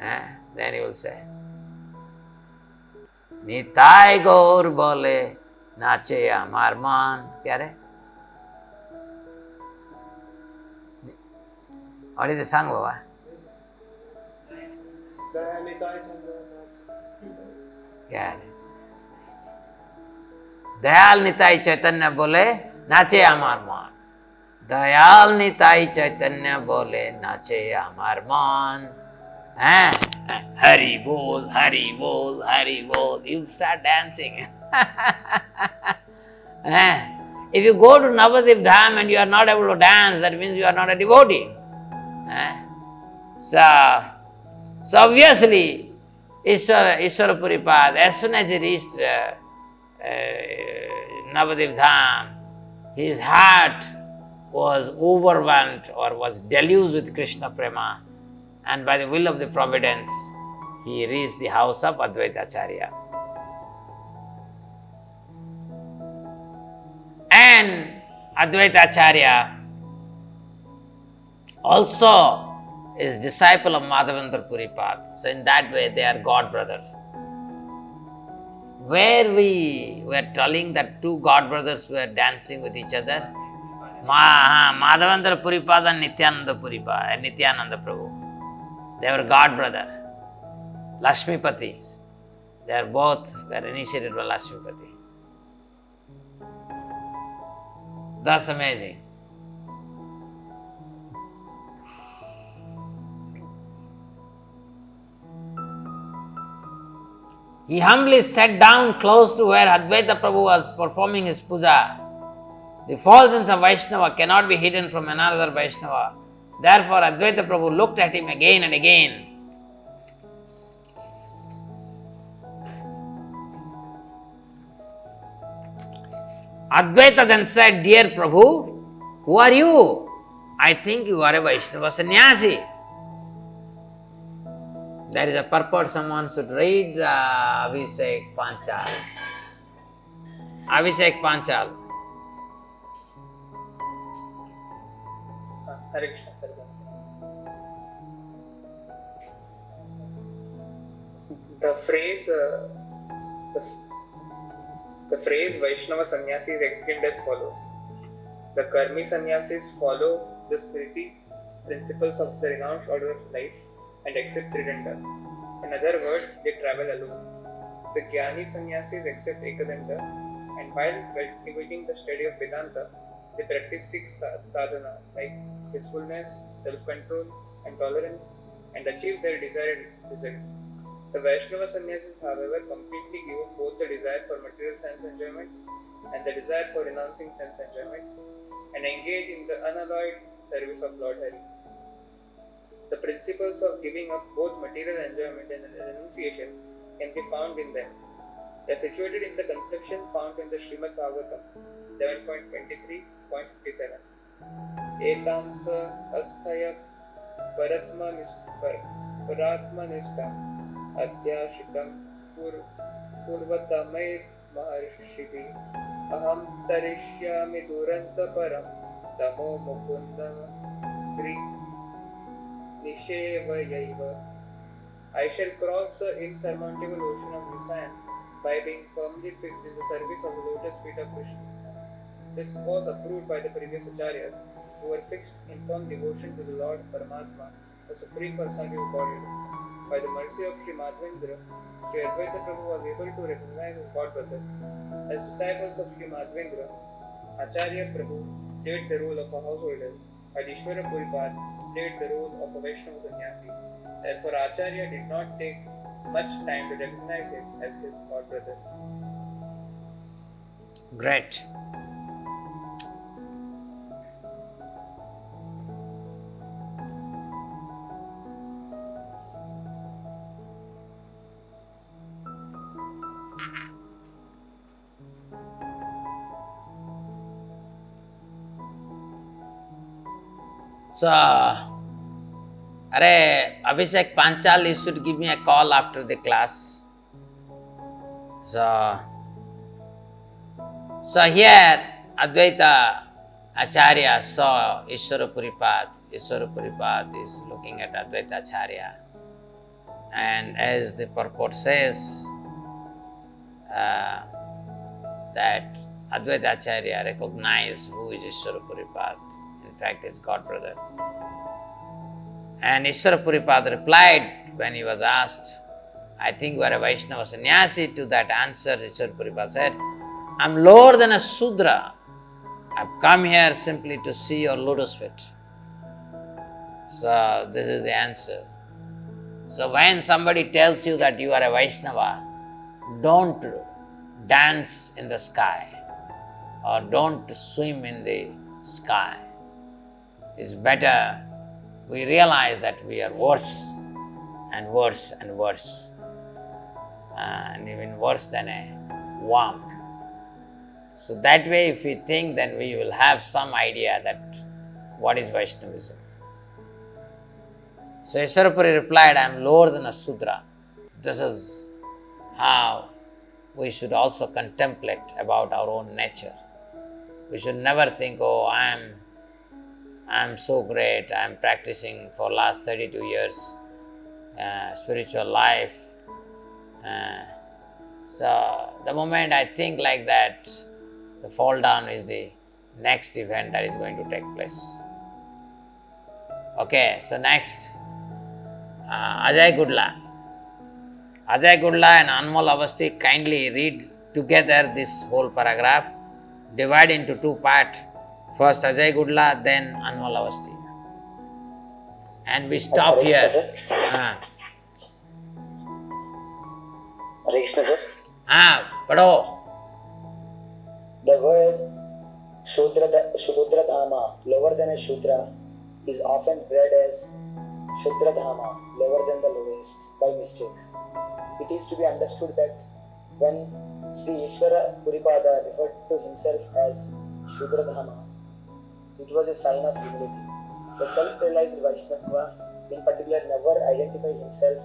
S1: then you will say, Nitai Gaur bole nache amar man. Kya re? What is the song, Baba? क्या है दयाल निताई चैतन्य बोले नाचे हमार मान दयाल निताई चैतन्य बोले नाचे हमार मान हरि बोल हरि बोल हरि बोल you start dancing. If you go to Navadip Dham and you are not able to dance, that means you are not a devotee. So obviously Ishwar Puripad, as soon as he reached Navadip Dham, his heart was overwhelmed or was deluged with Krishna Prema, and by the will of the providence, he reached the house of Advaita Acharya. And Advaita Acharya also is disciple of Madhavendra Puripad. So in that way, they are God brother. Where we were telling that two God brothers were dancing with each other, Madhavendra Puripad and Nityananda Prabhu. They were God brother, Lakshmipati. They are both were initiated by Lakshmipati. That's amazing. He humbly sat down close to where Advaita Prabhu was performing his puja. The effulgence of Vaishnava cannot be hidden from another Vaishnava. Therefore, Advaita Prabhu looked at him again and again. Advaita then said, "Dear Prabhu, who are you? I think you are a Vaishnava sannyasi." There is a purport someone should read Abhishek Panchal. Abhishek Panchal.
S3: Hare Krishna, sir. The phrase Vaishnava sannyasi is explained as follows. The Karmi sannyasis follow the Smriti principles of the renounced order of life and accept Tridanda. In other words, they travel alone. The Jnani sannyasis accept Ekadanda, and while cultivating the study of Vedanta, they practice 6 sadhanas like peacefulness, self-control, and tolerance, and achieve their desired result. The Vaishnava sannyasis, however, completely give up both the desire for material sense enjoyment and the desire for renouncing sense enjoyment, and engage in the unalloyed service of Lord Hari. The principles of giving up both material enjoyment and renunciation can be found in them. They are situated in the conception found in the Srimad Bhagavatam 11.23.57. Etam sa asthaya paratmanishtam adhyashitam purvatamair maharshivi aham tarishyami duranta param tamo mukunda tri nishevayaiva. I shall cross the insurmountable ocean of new science by being firmly fixed in the service of the lotus feet of Krishna. This was approved by the previous acharyas, who were fixed in firm devotion to the Lord Paramatma, the Supreme Personality of Godhead. By the mercy of Sri Madhavendra, Sri Advaita Prabhu was able to recognize his God brother. As disciples of Sri Madhavendra, Acharya Prabhu played the role of a householder, while Ishvara Puripad played the role of a Vaishnava sannyasi. Therefore, Acharya did not take much time to recognize him as his God brother.
S1: Great. So, Abhishek Panchal, you should give me a call after the class. So here Advaita Acharya saw Ishvara Puripad. Ishvara Puripad is looking at Advaita Acharya. And as the purport says, that Advaita Acharya recognized who is Ishvara Puripad. In fact, it's God brother. And Ishvara Puripad replied when he was asked, I think you are a Vaishnava sannyasi. To that answer, Ishvara Puripad said, I'm lower than a Sudra. I've come here simply to see your lotus feet. So this is the answer. So when somebody tells you that you are a Vaishnava, don't dance in the sky or don't swim in the sky. It's better we realize that we are worse and worse and worse, and even worse than a worm. So that way, if we think, then we will have some idea that what is Vaishnavism. So Ishvarapuri replied, I am lower than a Sudra. This is how we should also contemplate about our own nature. We should never think, oh, I I'm so great, I'm practicing for last 32 years spiritual life. So the moment I think like that, the fall down is the next event that is going to take place. Okay, so next, Ajay Gudla. Ajay Gudla and Anmol Avasthi kindly read together this whole paragraph, divide into two parts. First Ajay Gudla, then Anmol Avasthi. And we stop
S4: Hare
S1: here.
S4: Krishna, sir. Hare Krishna, sir.
S1: Padho.
S4: The word Shudra Dhama, lower than a Shudra, is often read as Shudra Dhama, lower than the lowest, by mistake. It is to be understood that when Sri Ishvara Puripada referred to himself as Shudra Dhama, it was a sign of humility. The self-realized Vaishnava, in particular, never identified himself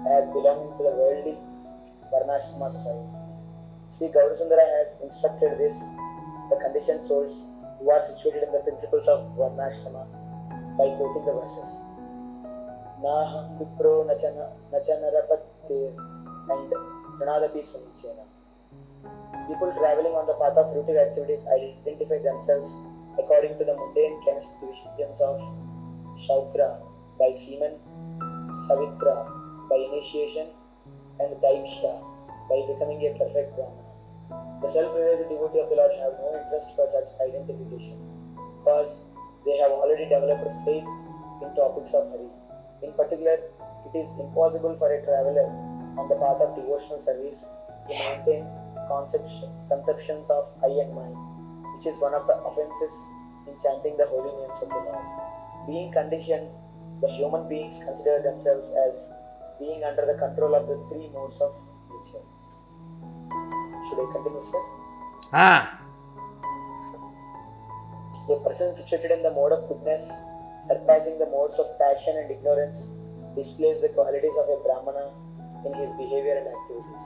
S4: as belonging to the worldly Varnashrama society. Sri Gaurasundara has instructed the conditioned souls who are situated in the principles of Varnashrama by quoting the verses. Naham vipro nachanarapatir and pranadapi sunichena. People traveling on the path of fruitive activities identify themselves according to the mundane caste divisions of Shaukra by semen, Savitra by initiation, and Daiksha by becoming a perfect Brahmana. The self-realized devotee of the Lord have no interest for such identification because they have already developed faith in topics of Hari. In particular, it is impossible for a traveler on the path of devotional service to maintain conceptions of I and mine, which is one of the offenses in chanting the holy names of the Lord. Being conditioned, the human beings consider themselves as being under the control of the three modes of nature. Should I continue, sir? A person situated in the mode of goodness, surpassing the modes of passion and ignorance, displays the qualities of a Brahmana in his behavior and activities.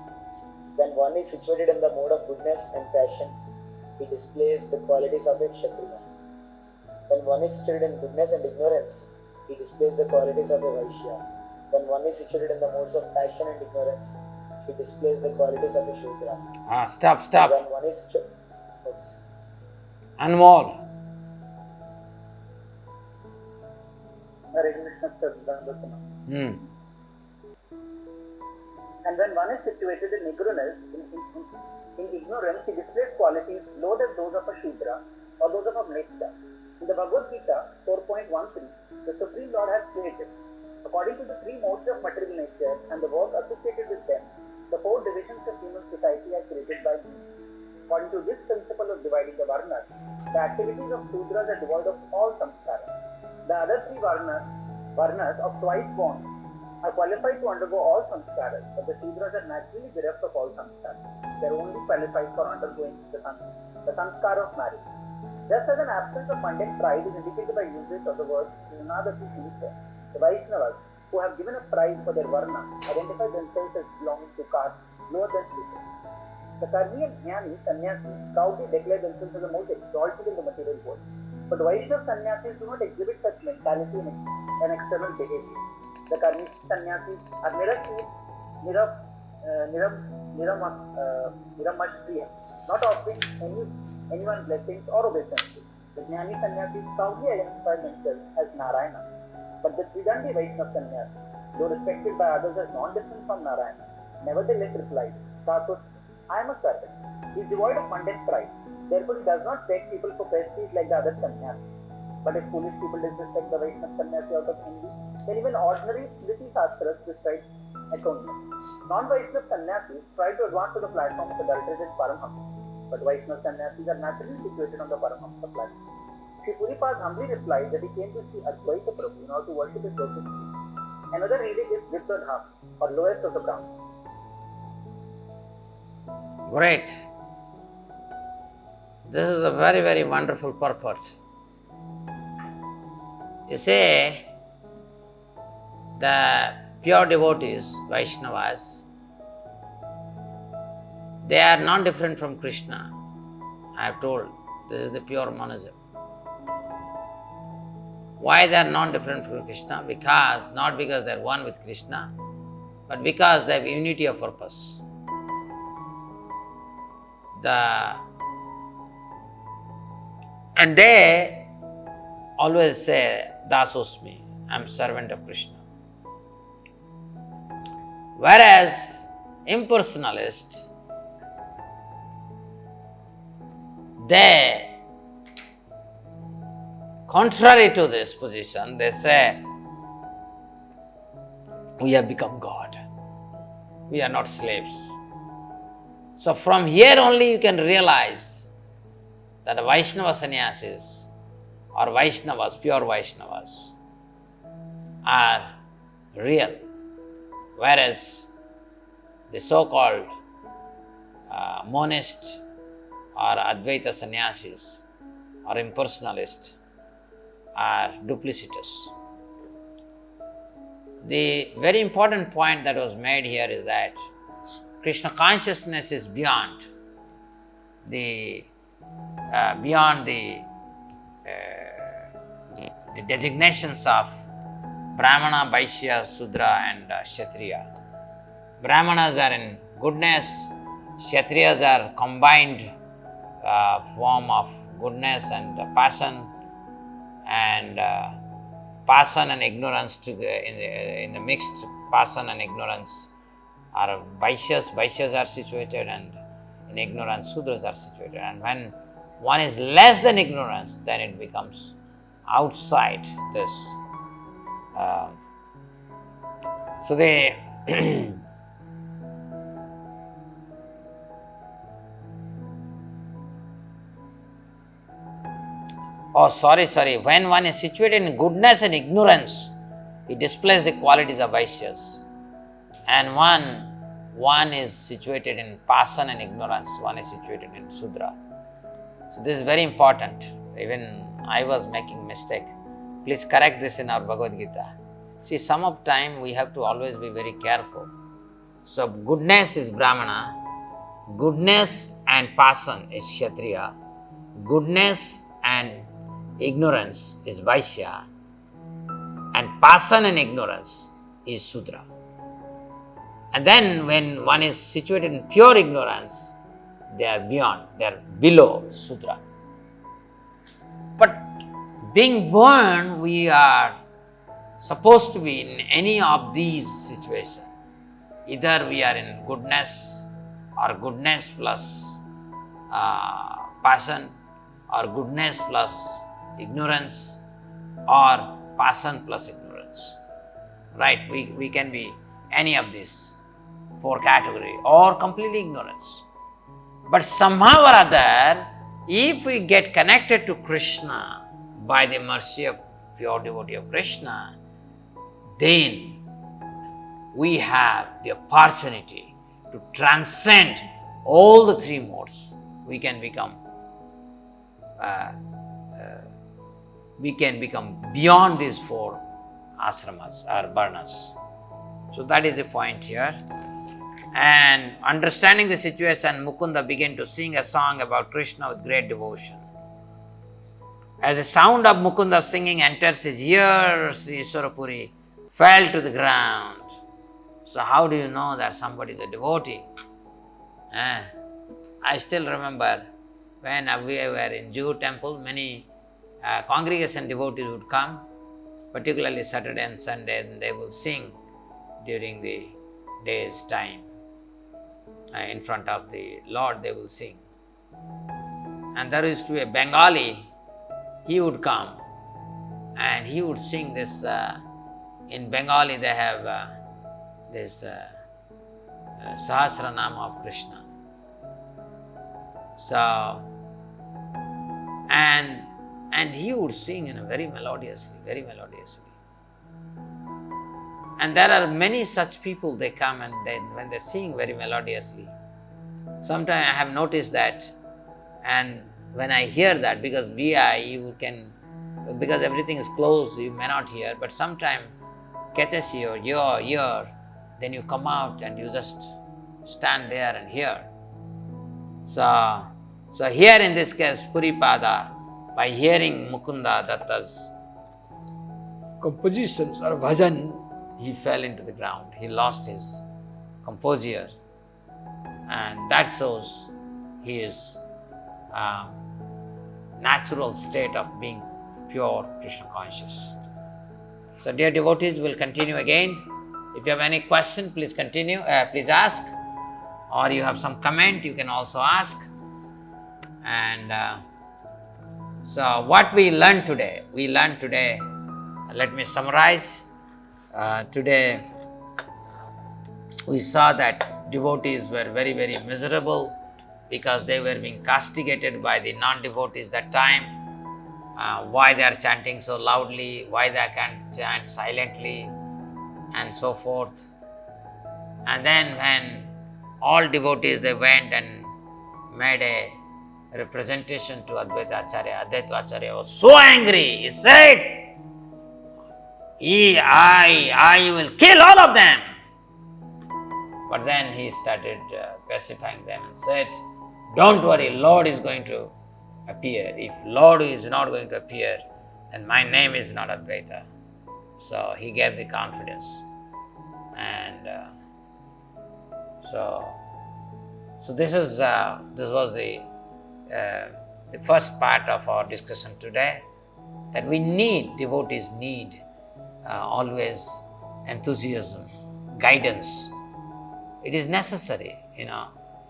S4: When one is situated in the mode of goodness and passion, he displays the qualities of a Kshatriya. When one is situated in goodness and ignorance, he displays the qualities of a Vaishya. When one is situated in the modes of passion and ignorance, he displays the qualities of a Shudra.
S1: Stop.
S4: When one is situated...
S1: Anmol.
S5: And when one is situated in ignorance, he displays qualities lower than those of a Shudra or those of a Mlechta. In the Bhagavad Gita 4.13, the Supreme Lord has stated, according to the three modes of material nature and the work associated with them, the four divisions of human society are created by me. According to this principle of dividing the Varnas, the activities of Shudras are devoid of all samskara. The other three Varnas of twice born are qualified to undergo all samskaras, but the Shudras are naturally bereft of all samskaras. They are only qualified for undergoing the samskara of marriage. Just as an absence of mundane pride is indicated by usage of the word Pranadapi Sunicha, the Vaishnavas, who have given a prize for their Varna, identify themselves as belonging to caste lower than Shudra. The Karmi and Jnani Sannyasis proudly declare themselves as the most exalted in the material world. But Vaishnava Sannyasis do not exhibit such mentality and external behavior. The Karmi Sannyasis are niramashriya, not offering anyone blessings or obeisances. The Jnani Sannyasis proudly identify themselves as Narayana. But the Tridandi Vaishnava Sannyasis, though respected by others as non-different from Narayana, nevertheless replied, Thakur, I am a servant. He is devoid of mundane pride. Therefore, he does not beg people for prestige like the other sannyasis. But if foolish people disrespect the Vaishnava sannyasi out of envy, then even ordinary Smriti Shastras prescribe atonement. Non-Vaishnava sannyasis try to advance to the platform of adulterated Paramhamsa, but Vaishnava sannyasis are naturally situated on the Paramhamsa platform. Sri Puripad humbly replied that he came to see Advaita Prabhu in order to worship his lotus feet. Another reading is Vipradham, or lowest of the Brahmins.
S1: Great. This is a very, very wonderful purport. You say the pure devotees, Vaishnavas, they are not different from Krishna. I have told, this is the pure monism. Why they are non-different from Krishna? Not because they are one with Krishna, but because they have unity of purpose. And they always say, Dasosmi, I am servant of Krishna. Whereas impersonalist, they, contrary to this position, they say, we have become God. We are not slaves. So from here only you can realize that the Vaishnava sannyasis or Vaishnavas, pure Vaishnavas, are real. Whereas the so-called monist or Advaita sannyasis or impersonalist are duplicitous. The very important point that was made here is that Krishna consciousness is beyond the designations of Brahmana, Vaishya, Sudra and Kshatriya. Brahmanas are in goodness, Kshatriyas are combined form of goodness and passion, and passion and ignorance in the mixed passion and ignorance are Vaishyas. Vaishyas are situated, and in ignorance Sudras are situated. And when one is less than ignorance, then it becomes outside this. So they when one is situated in goodness and ignorance, it displays the qualities of Vaishyas. And one is situated in passion and ignorance, one is situated in Sudra. So this is very important. Even I was making mistake. Please correct this in our Bhagavad Gita. See, some of time we have to always be very careful. So goodness is Brahmana, goodness and passion is Kshatriya, goodness and ignorance is Vaishya, and passion and ignorance is Sudra. And then when one is situated in pure ignorance, they are beyond, they are below Sudra. But being born, we are supposed to be in any of these situations. Either we are in goodness or goodness plus passion, or goodness plus ignorance, or passion plus ignorance. Right? We can be any of these four categories, or completely ignorance. But somehow or other, if we get connected to Krishna by the mercy of pure devotee of Krishna, then we have the opportunity to transcend all the three modes. We can become beyond these four ashramas or varnas. So that is the point here. And understanding the situation, Mukunda began to sing a song about Krishna with great devotion. As the sound of Mukunda singing enters his ears, Sri Iswarapuri fell to the ground. So how do you know that somebody is a devotee? I still remember when we were in Juhu temple, many congregation devotees would come, particularly Saturday and Sunday, and they will sing during the day's time. In front of the Lord they will sing. And there used to be a Bengali, he would come and he would sing this. In Bengali they have this Sahasranama of Krishna. So, and he would sing very melodiously. And there are many such people, they come and when they sing very melodiously, sometimes I have noticed that, and when I hear that, because because everything is closed, you may not hear, but sometimes catches your ear, then you come out and you just stand there and hear. So here in this case, Puripada, by hearing Mukunda Datta's compositions or bhajan, he fell into the ground. He lost his composure, and that shows his natural state of being pure Krishna conscious. So, dear devotees, we'll continue again. If you have any question, please continue. Please ask, or you have some comment, you can also ask. And so, what we learned today? Let me summarize. Today, we saw that devotees were very, very miserable because they were being castigated by the non-devotees that time. Why they are chanting so loudly, why they can't chant silently, and so forth. And then when all devotees, they went and made a representation to Advaita Acharya. Advaita Acharya was so angry. He said, I will kill all of them. But then he started pacifying them and said, don't worry, Lord is going to appear. If Lord is not going to appear, then my name is not Advaita. So he gave the confidence. And so this was the first part of our discussion today, that devotees need always enthusiasm, guidance. It is necessary,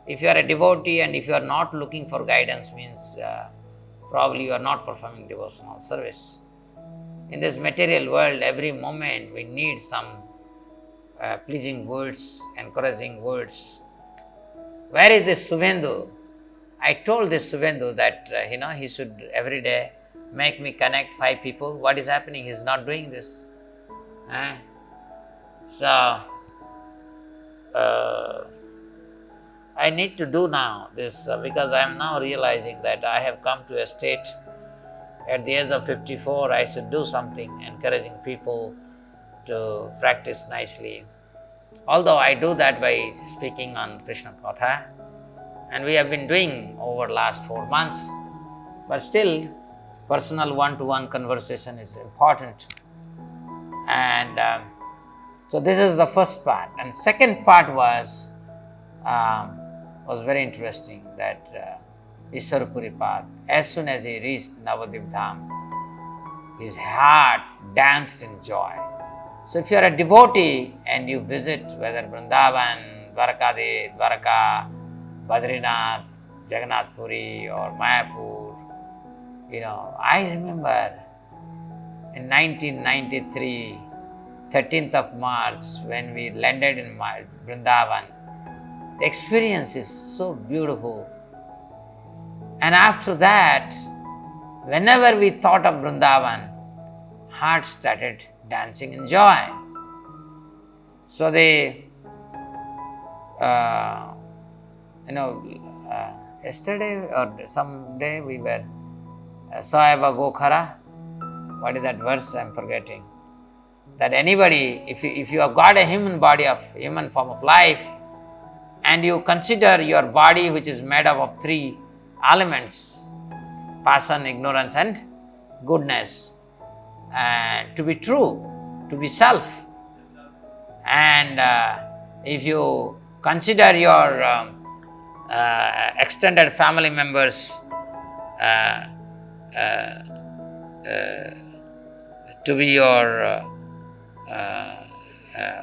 S1: If you are a devotee and if you are not looking for guidance, means probably you are not performing devotional service. In this material world, every moment we need some pleasing words, encouraging words. Where is this Subhendu? I told this Subhendu that, he should every day make me connect 5 people. What is happening? He is not doing this. So, I need to do now this because I am now realizing that I have come to a state at the age of 54, I should do something encouraging people to practice nicely. Although I do that by speaking on Krishna Katha, and we have been doing over last 4 months, but still personal one-to-one conversation is important. And so this is the first part. And second part was very interesting, that Ishwar Puripad, as soon as he reached Navadvip Dham, his heart danced in joy. So if you are a devotee and you visit whether Vrindavan, Dwarka, Badrinath, Jagannath Puri or Mayapur, I remember in 1993, 13th of March, when we landed in Vrindavan, the experience is so beautiful. And after that, whenever we thought of Vrindavan, heart started dancing in joy. So yesterday or some day we were Saeva Gokhara. What is that verse? I am forgetting. That anybody, if you have got a human form of life, and you consider your body, which is made up of 3 elements, passion, ignorance and goodness, to be true, to be self. And if you consider your extended family members to be your,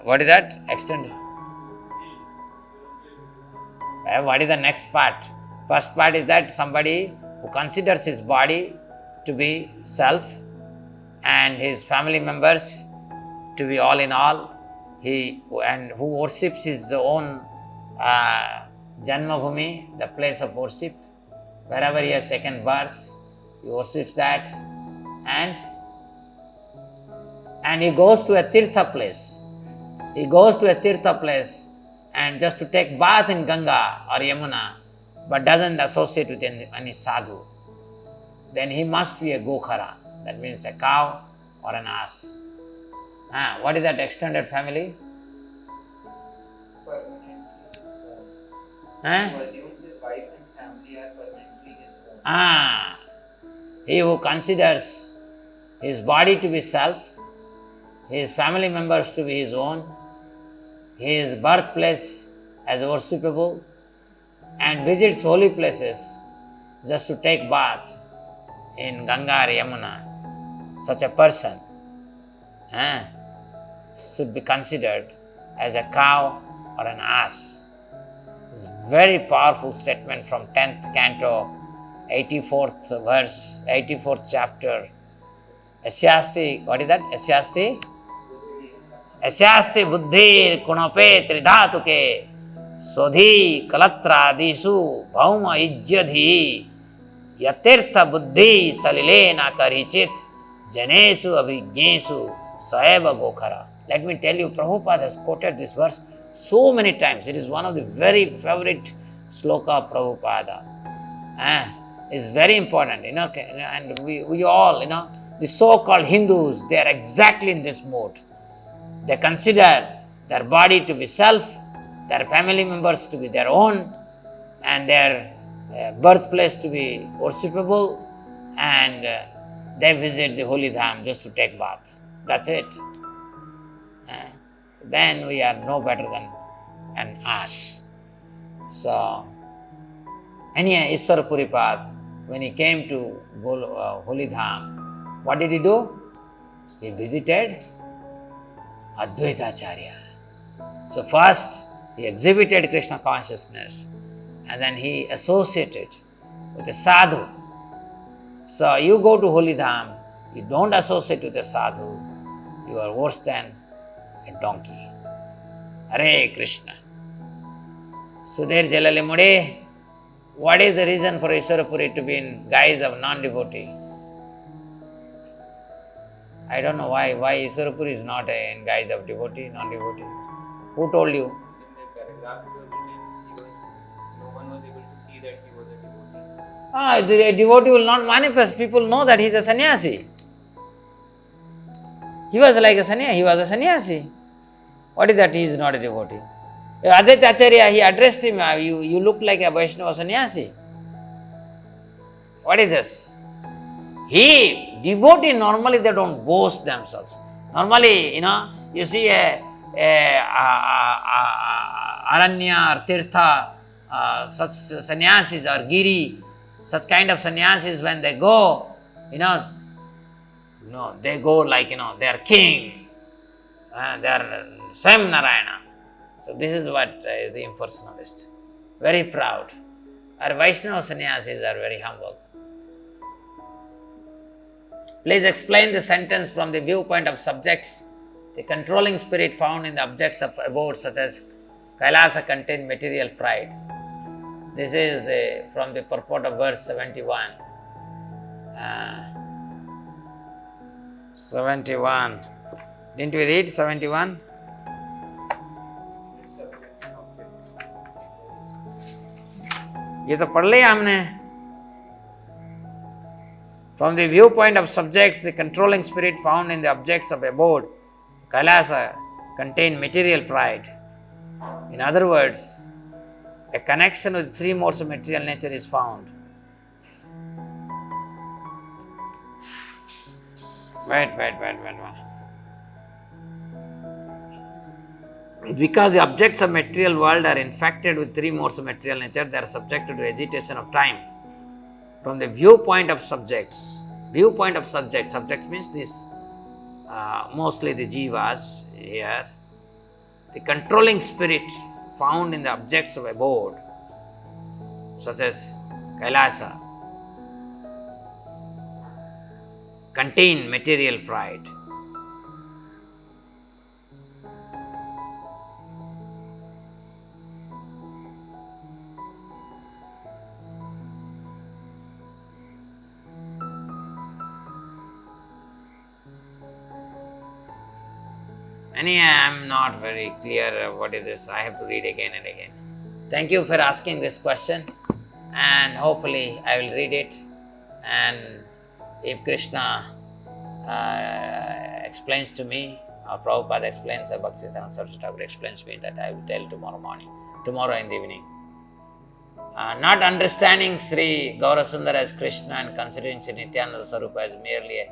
S1: what is that? Extended. What is the next part? First part is that somebody who considers his body to be self and his family members to be all in all, and who worships his own Janmabhumi, the place of worship, wherever he has taken birth, he worships that, and he goes to a Tirtha place. He goes to a Tirtha place and just to take bath in Ganga or Yamuna, but doesn't associate with any sadhu. Then he must be a Gokhara, that means a cow or an ass. What is that extended family? He who considers his body to be self his family members to be his own, his birthplace as worshipable, and visits holy places just to take bath in Ganga or Yamuna, such a person should be considered as a cow or an ass. It's a very powerful statement from 10th canto, 84th verse, 84th chapter. Asyasti, what is that? Asyasti buddhir kunape tridhatuke sodhi kalatradisu bhauma ijjadhi yatirtha buddhi salilena karichit janesu abhijnesu saeva gokhara. Let me tell you, Prabhupada has quoted this verse so many times. It is one of the very favorite sloka of Prabhupada. It's very important, and we all, the so-called Hindus, they are exactly in this mode. They consider their body to be self, their family members to be their own, and their birthplace to be worshipable, and they visit the holy dham just to take bath. That's it. Then we are no better than an ass. So, anyhow, Ishwara Puripad, when he came to holy dham, what did he do? He visited Advaita Acharya. So first, he exhibited Krishna consciousness, and then he associated with a sadhu. So you go to holy dham, you don't associate with a sadhu, you are worse than a donkey. Hare Krishna. Sudhir Jalalimudi, what is the reason for Ishwarapuri to be in guise of non-devotee? I don't know why Ishwarapuri is not in guise of devotee, non-devotee. Who told you?
S6: In the paragraph it was written, no one was able to see that he was a devotee.
S1: The devotee will not manifest. People know that he is a sannyasi. He was like a sannyasi. He was a sannyasi. What is that he is not a devotee? Advaita Acharya, he addressed him, you look like a Vaishnava sannyasi. What is this? Devotee, normally they don't boast themselves. Normally, you see a Aranya or Tirtha, such sannyasis or Giri, such kind of sannyasis, when they go, they go like, they are king, they are Swam Narayana. So this is what is the impersonalist. Very proud. Our Vaishnava sannyasis are very humble. Please explain the sentence from the viewpoint of subjects. The controlling spirit found in the objects of abode, such as Kailasa, contain material pride. This is from the purport of verse 71. 71. Didn't we read 71? ये तो पढ़ लिया हमने. From the viewpoint of subjects, the controlling spirit found in the objects of abode, Kailasa, contain material pride. In other words, a connection with three modes of material nature is found. Wait. Because the objects of material world are infected with three modes of material nature, they are subjected to agitation of time. From the viewpoint of subjects means this, mostly the jivas here, the controlling spirit found in the objects of abode, such as Kailasa, contain material pride. Anyhow, I am not very clear what is this. I have to read again and again. Thank you for asking this question, and hopefully I will read it, and if Krishna explains to me, or Prabhupada explains, or Bhaktisiddhanta Saraswati Thakur explains to me, that I will tell tomorrow in the evening. Not understanding Sri Gaurasundara as Krishna and considering Sri Nityananda Sarupa as merely a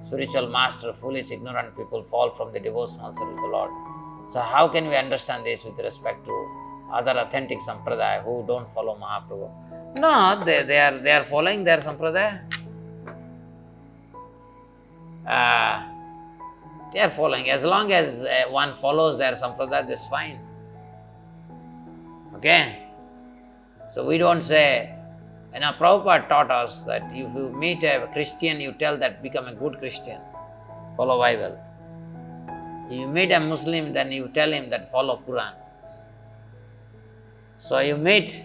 S1: spiritual master, foolish, ignorant people fall from the devotional service of the Lord. So how can we understand this with respect to other authentic sampradaya who don't follow Mahaprabhu? No, they are following their sampradaya. They are following. As long as one follows their sampradaya, that's fine. Okay? So we don't say, Prabhupada taught us that if you meet a Christian, you tell that become a good Christian, follow Bible. If you meet a Muslim, then you tell him that follow Quran. So you meet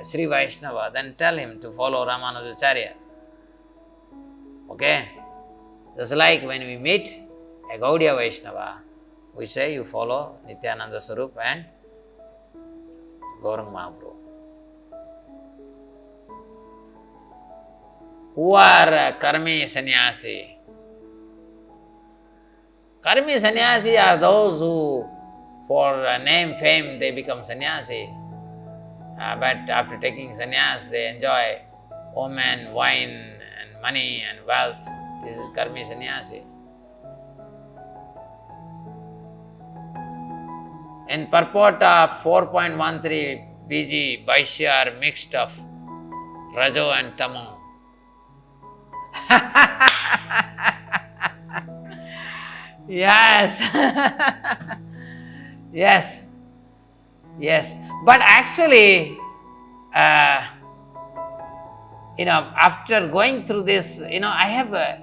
S1: Sri Vaishnava, then tell him to follow Ramanujacharya. Okay? Just like when we meet a Gaudiya Vaishnava, we say you follow Nityananda Swarup and Gauranga Mahaprabhu. Who are Karmi Sannyasi? Karmi Sannyasi are those who, for name, fame, they become sannyasi. But after taking sannyas, they enjoy women, wine, and money and wealth. This is Karmi Sannyasi. In purport of 4.13 BG, Vaishya are mixed of Rajo and Tamo. Yes. Yes. But actually, after going through this, I have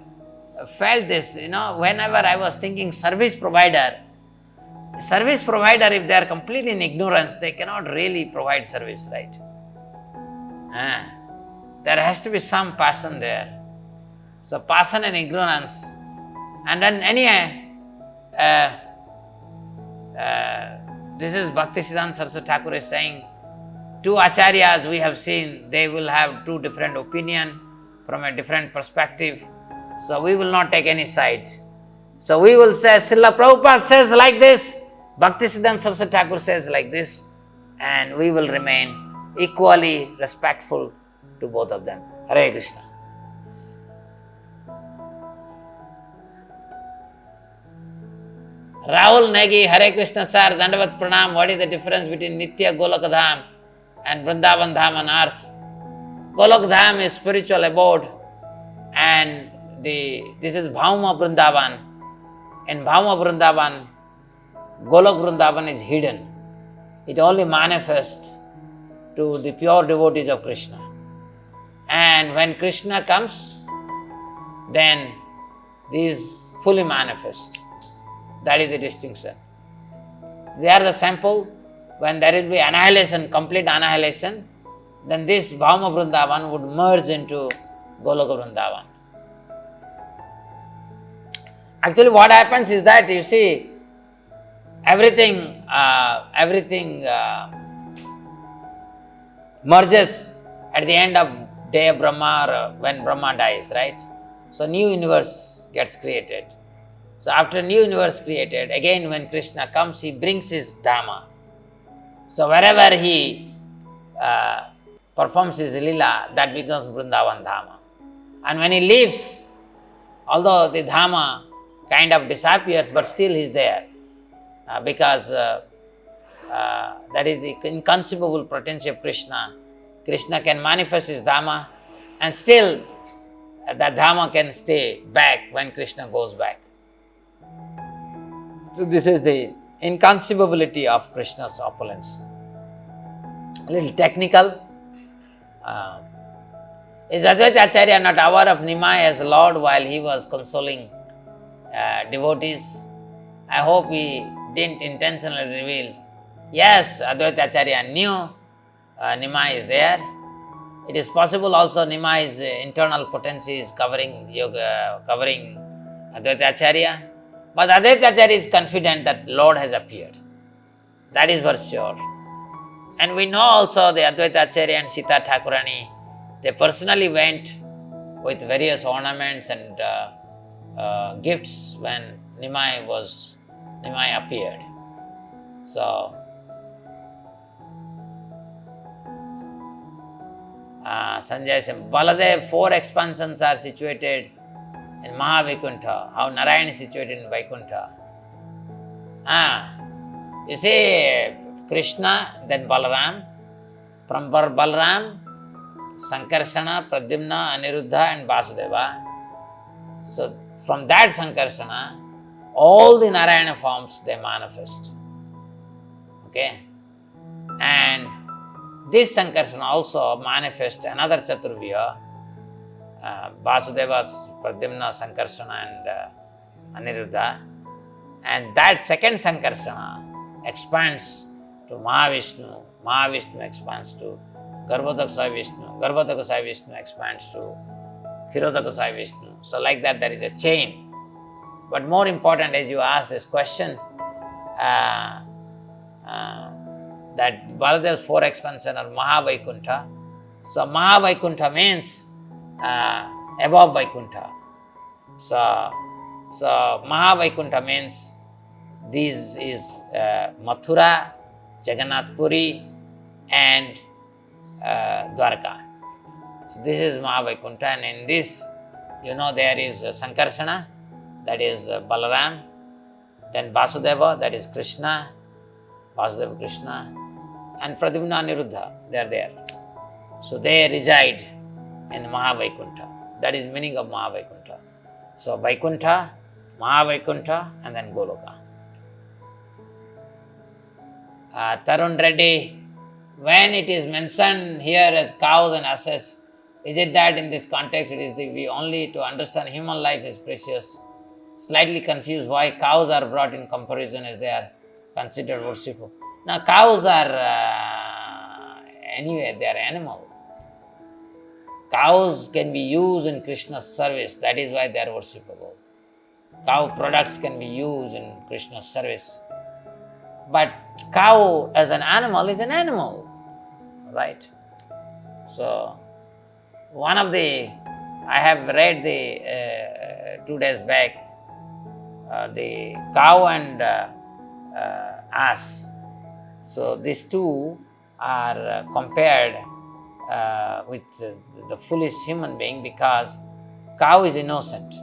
S1: felt this, whenever I was thinking service provider, if they are completely in ignorance, they cannot really provide service, right? There has to be some passion there. So passion and ignorance. And then this is Bhaktisiddhanta Saraswati Thakur is saying, two acharyas we have seen, they will have two different opinions from a different perspective. So we will not take any side. So we will say, Srila Prabhupada says like this, Bhaktisiddhanta Saraswati Thakur says like this, and we will remain equally respectful to both of them. Hare Krishna. Rahul Negi, Hare Krishna sir, Dandavat Pranam. What is the difference between Nitya Golok Dham and Vrindavan Dham on earth? Golok Dham is spiritual abode, and this is Bhauma Vrindavan. In Bhauma Vrindavan, Golok Vrindavan is hidden. It only manifests to the pure devotees of Krishna. And when Krishna comes, then these fully manifest. That is the distinction. They are the sample. When there will be annihilation, complete annihilation, then this Bhauma Vrindavan would merge into Goloka Vrindavan. Actually, what happens is that, you see, everything merges at the end of day of Brahma, or when Brahma dies, right? So new universe gets created. So after new universe created, again when Krishna comes, he brings his Dhamma. So wherever he performs his Lila, that becomes Vrindavan Dhamma. And when he leaves, although the Dhamma kind of disappears, but still he is there. Because that is the inconceivable potency of Krishna. Krishna can manifest his Dhamma, and still that Dhamma can stay back when Krishna goes back. So this is the inconceivability of Krishna's opulence. A little technical. Is Advaita Acharya not aware of Nimai as Lord while he was consoling devotees? I hope he didn't intentionally reveal. Yes, Advaita Acharya knew Nimai is there. It is possible also Nimai's internal potency is covering Advaita Acharya. But Advaita Acharya is confident that Lord has appeared. That is for sure. And we know also the Advaita Acharya and Sita Thakurani, they personally went with various ornaments and gifts when Nimai appeared. So Sanjay said, Baladev, 4 expansions are situated in Mahavaikuntha. How Narayana is situated in Vaikuntha. You see, Krishna, then Balaram. From Balaram, Sankarsana, Pradyumna, Aniruddha and Vasudeva. So, from that Sankarsana, all the Narayana forms they manifest. Okay? And this Sankarsana also manifests another Chaturvya, Vasudeva, Pradyumna, Sankarsana and Aniruddha. And that second Sankarsana expands to Mahavishnu. Mahavishnu expands to Garbhodakasaya Vishnu. Garbhodakasaya Vishnu expands to Kshirodakasaya Vishnu. So like that there is a chain. But more important, as you ask this question, that Baladev's 4 expansions are Mahavaikuntha. So Mahavaikuntha means above Vaikuntha. So Mahavaikuntha means this is Mathura, Jagannath Puri and Dwarka. So this is Mahavaikuntha, and in this, there is Sankarsana, that is Balaram, then Vasudeva, that is Krishna, Vasudeva Krishna, and Pradyumna Aniruddha, they are there. So they reside in Mahavaikuntha. That is meaning of Mahavaikuntha. So Vaikuntha, Mahavaikuntha, and then Goloka. Tarun Reddy, when it is mentioned here as cows and asses, is it that in this context it is we only to understand human life is precious? Slightly confused why cows are brought in comparison as they are considered worshipful. Now cows are anyway, they are animal. Cows can be used in Krishna's service, that is why they are worshipable. Cow products can be used in Krishna's service. But cow as an animal is an animal, right? So, I have read 2 days back, the cow and ass. So, these two are compared with the foolish human being because cow is innocent.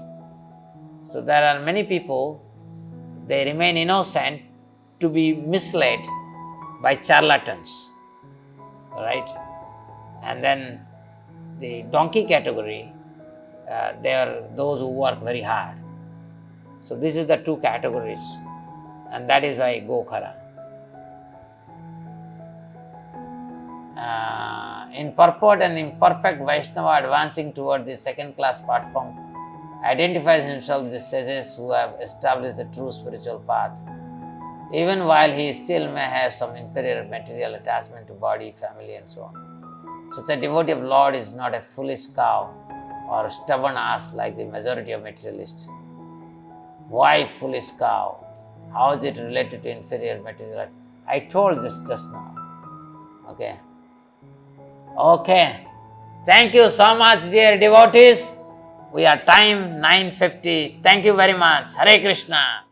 S1: So, there are many people, they remain innocent to be misled by charlatans, right? And then the donkey category, they are those who work very hard. So this is the 2 categories, and that is why Gokhara. In purport, an imperfect Vaishnava advancing toward the second-class platform identifies himself with the sages who have established the true spiritual path, even while he still may have some inferior material attachment to body, family and so on. Such a devotee of Lord is not a foolish cow or a stubborn ass like the majority of materialists. Why foolish cow? How is it related to inferior material? I told this just now. Okay. Thank you so much, dear devotees. We are time 9:50. Thank you very much. Hare Krishna.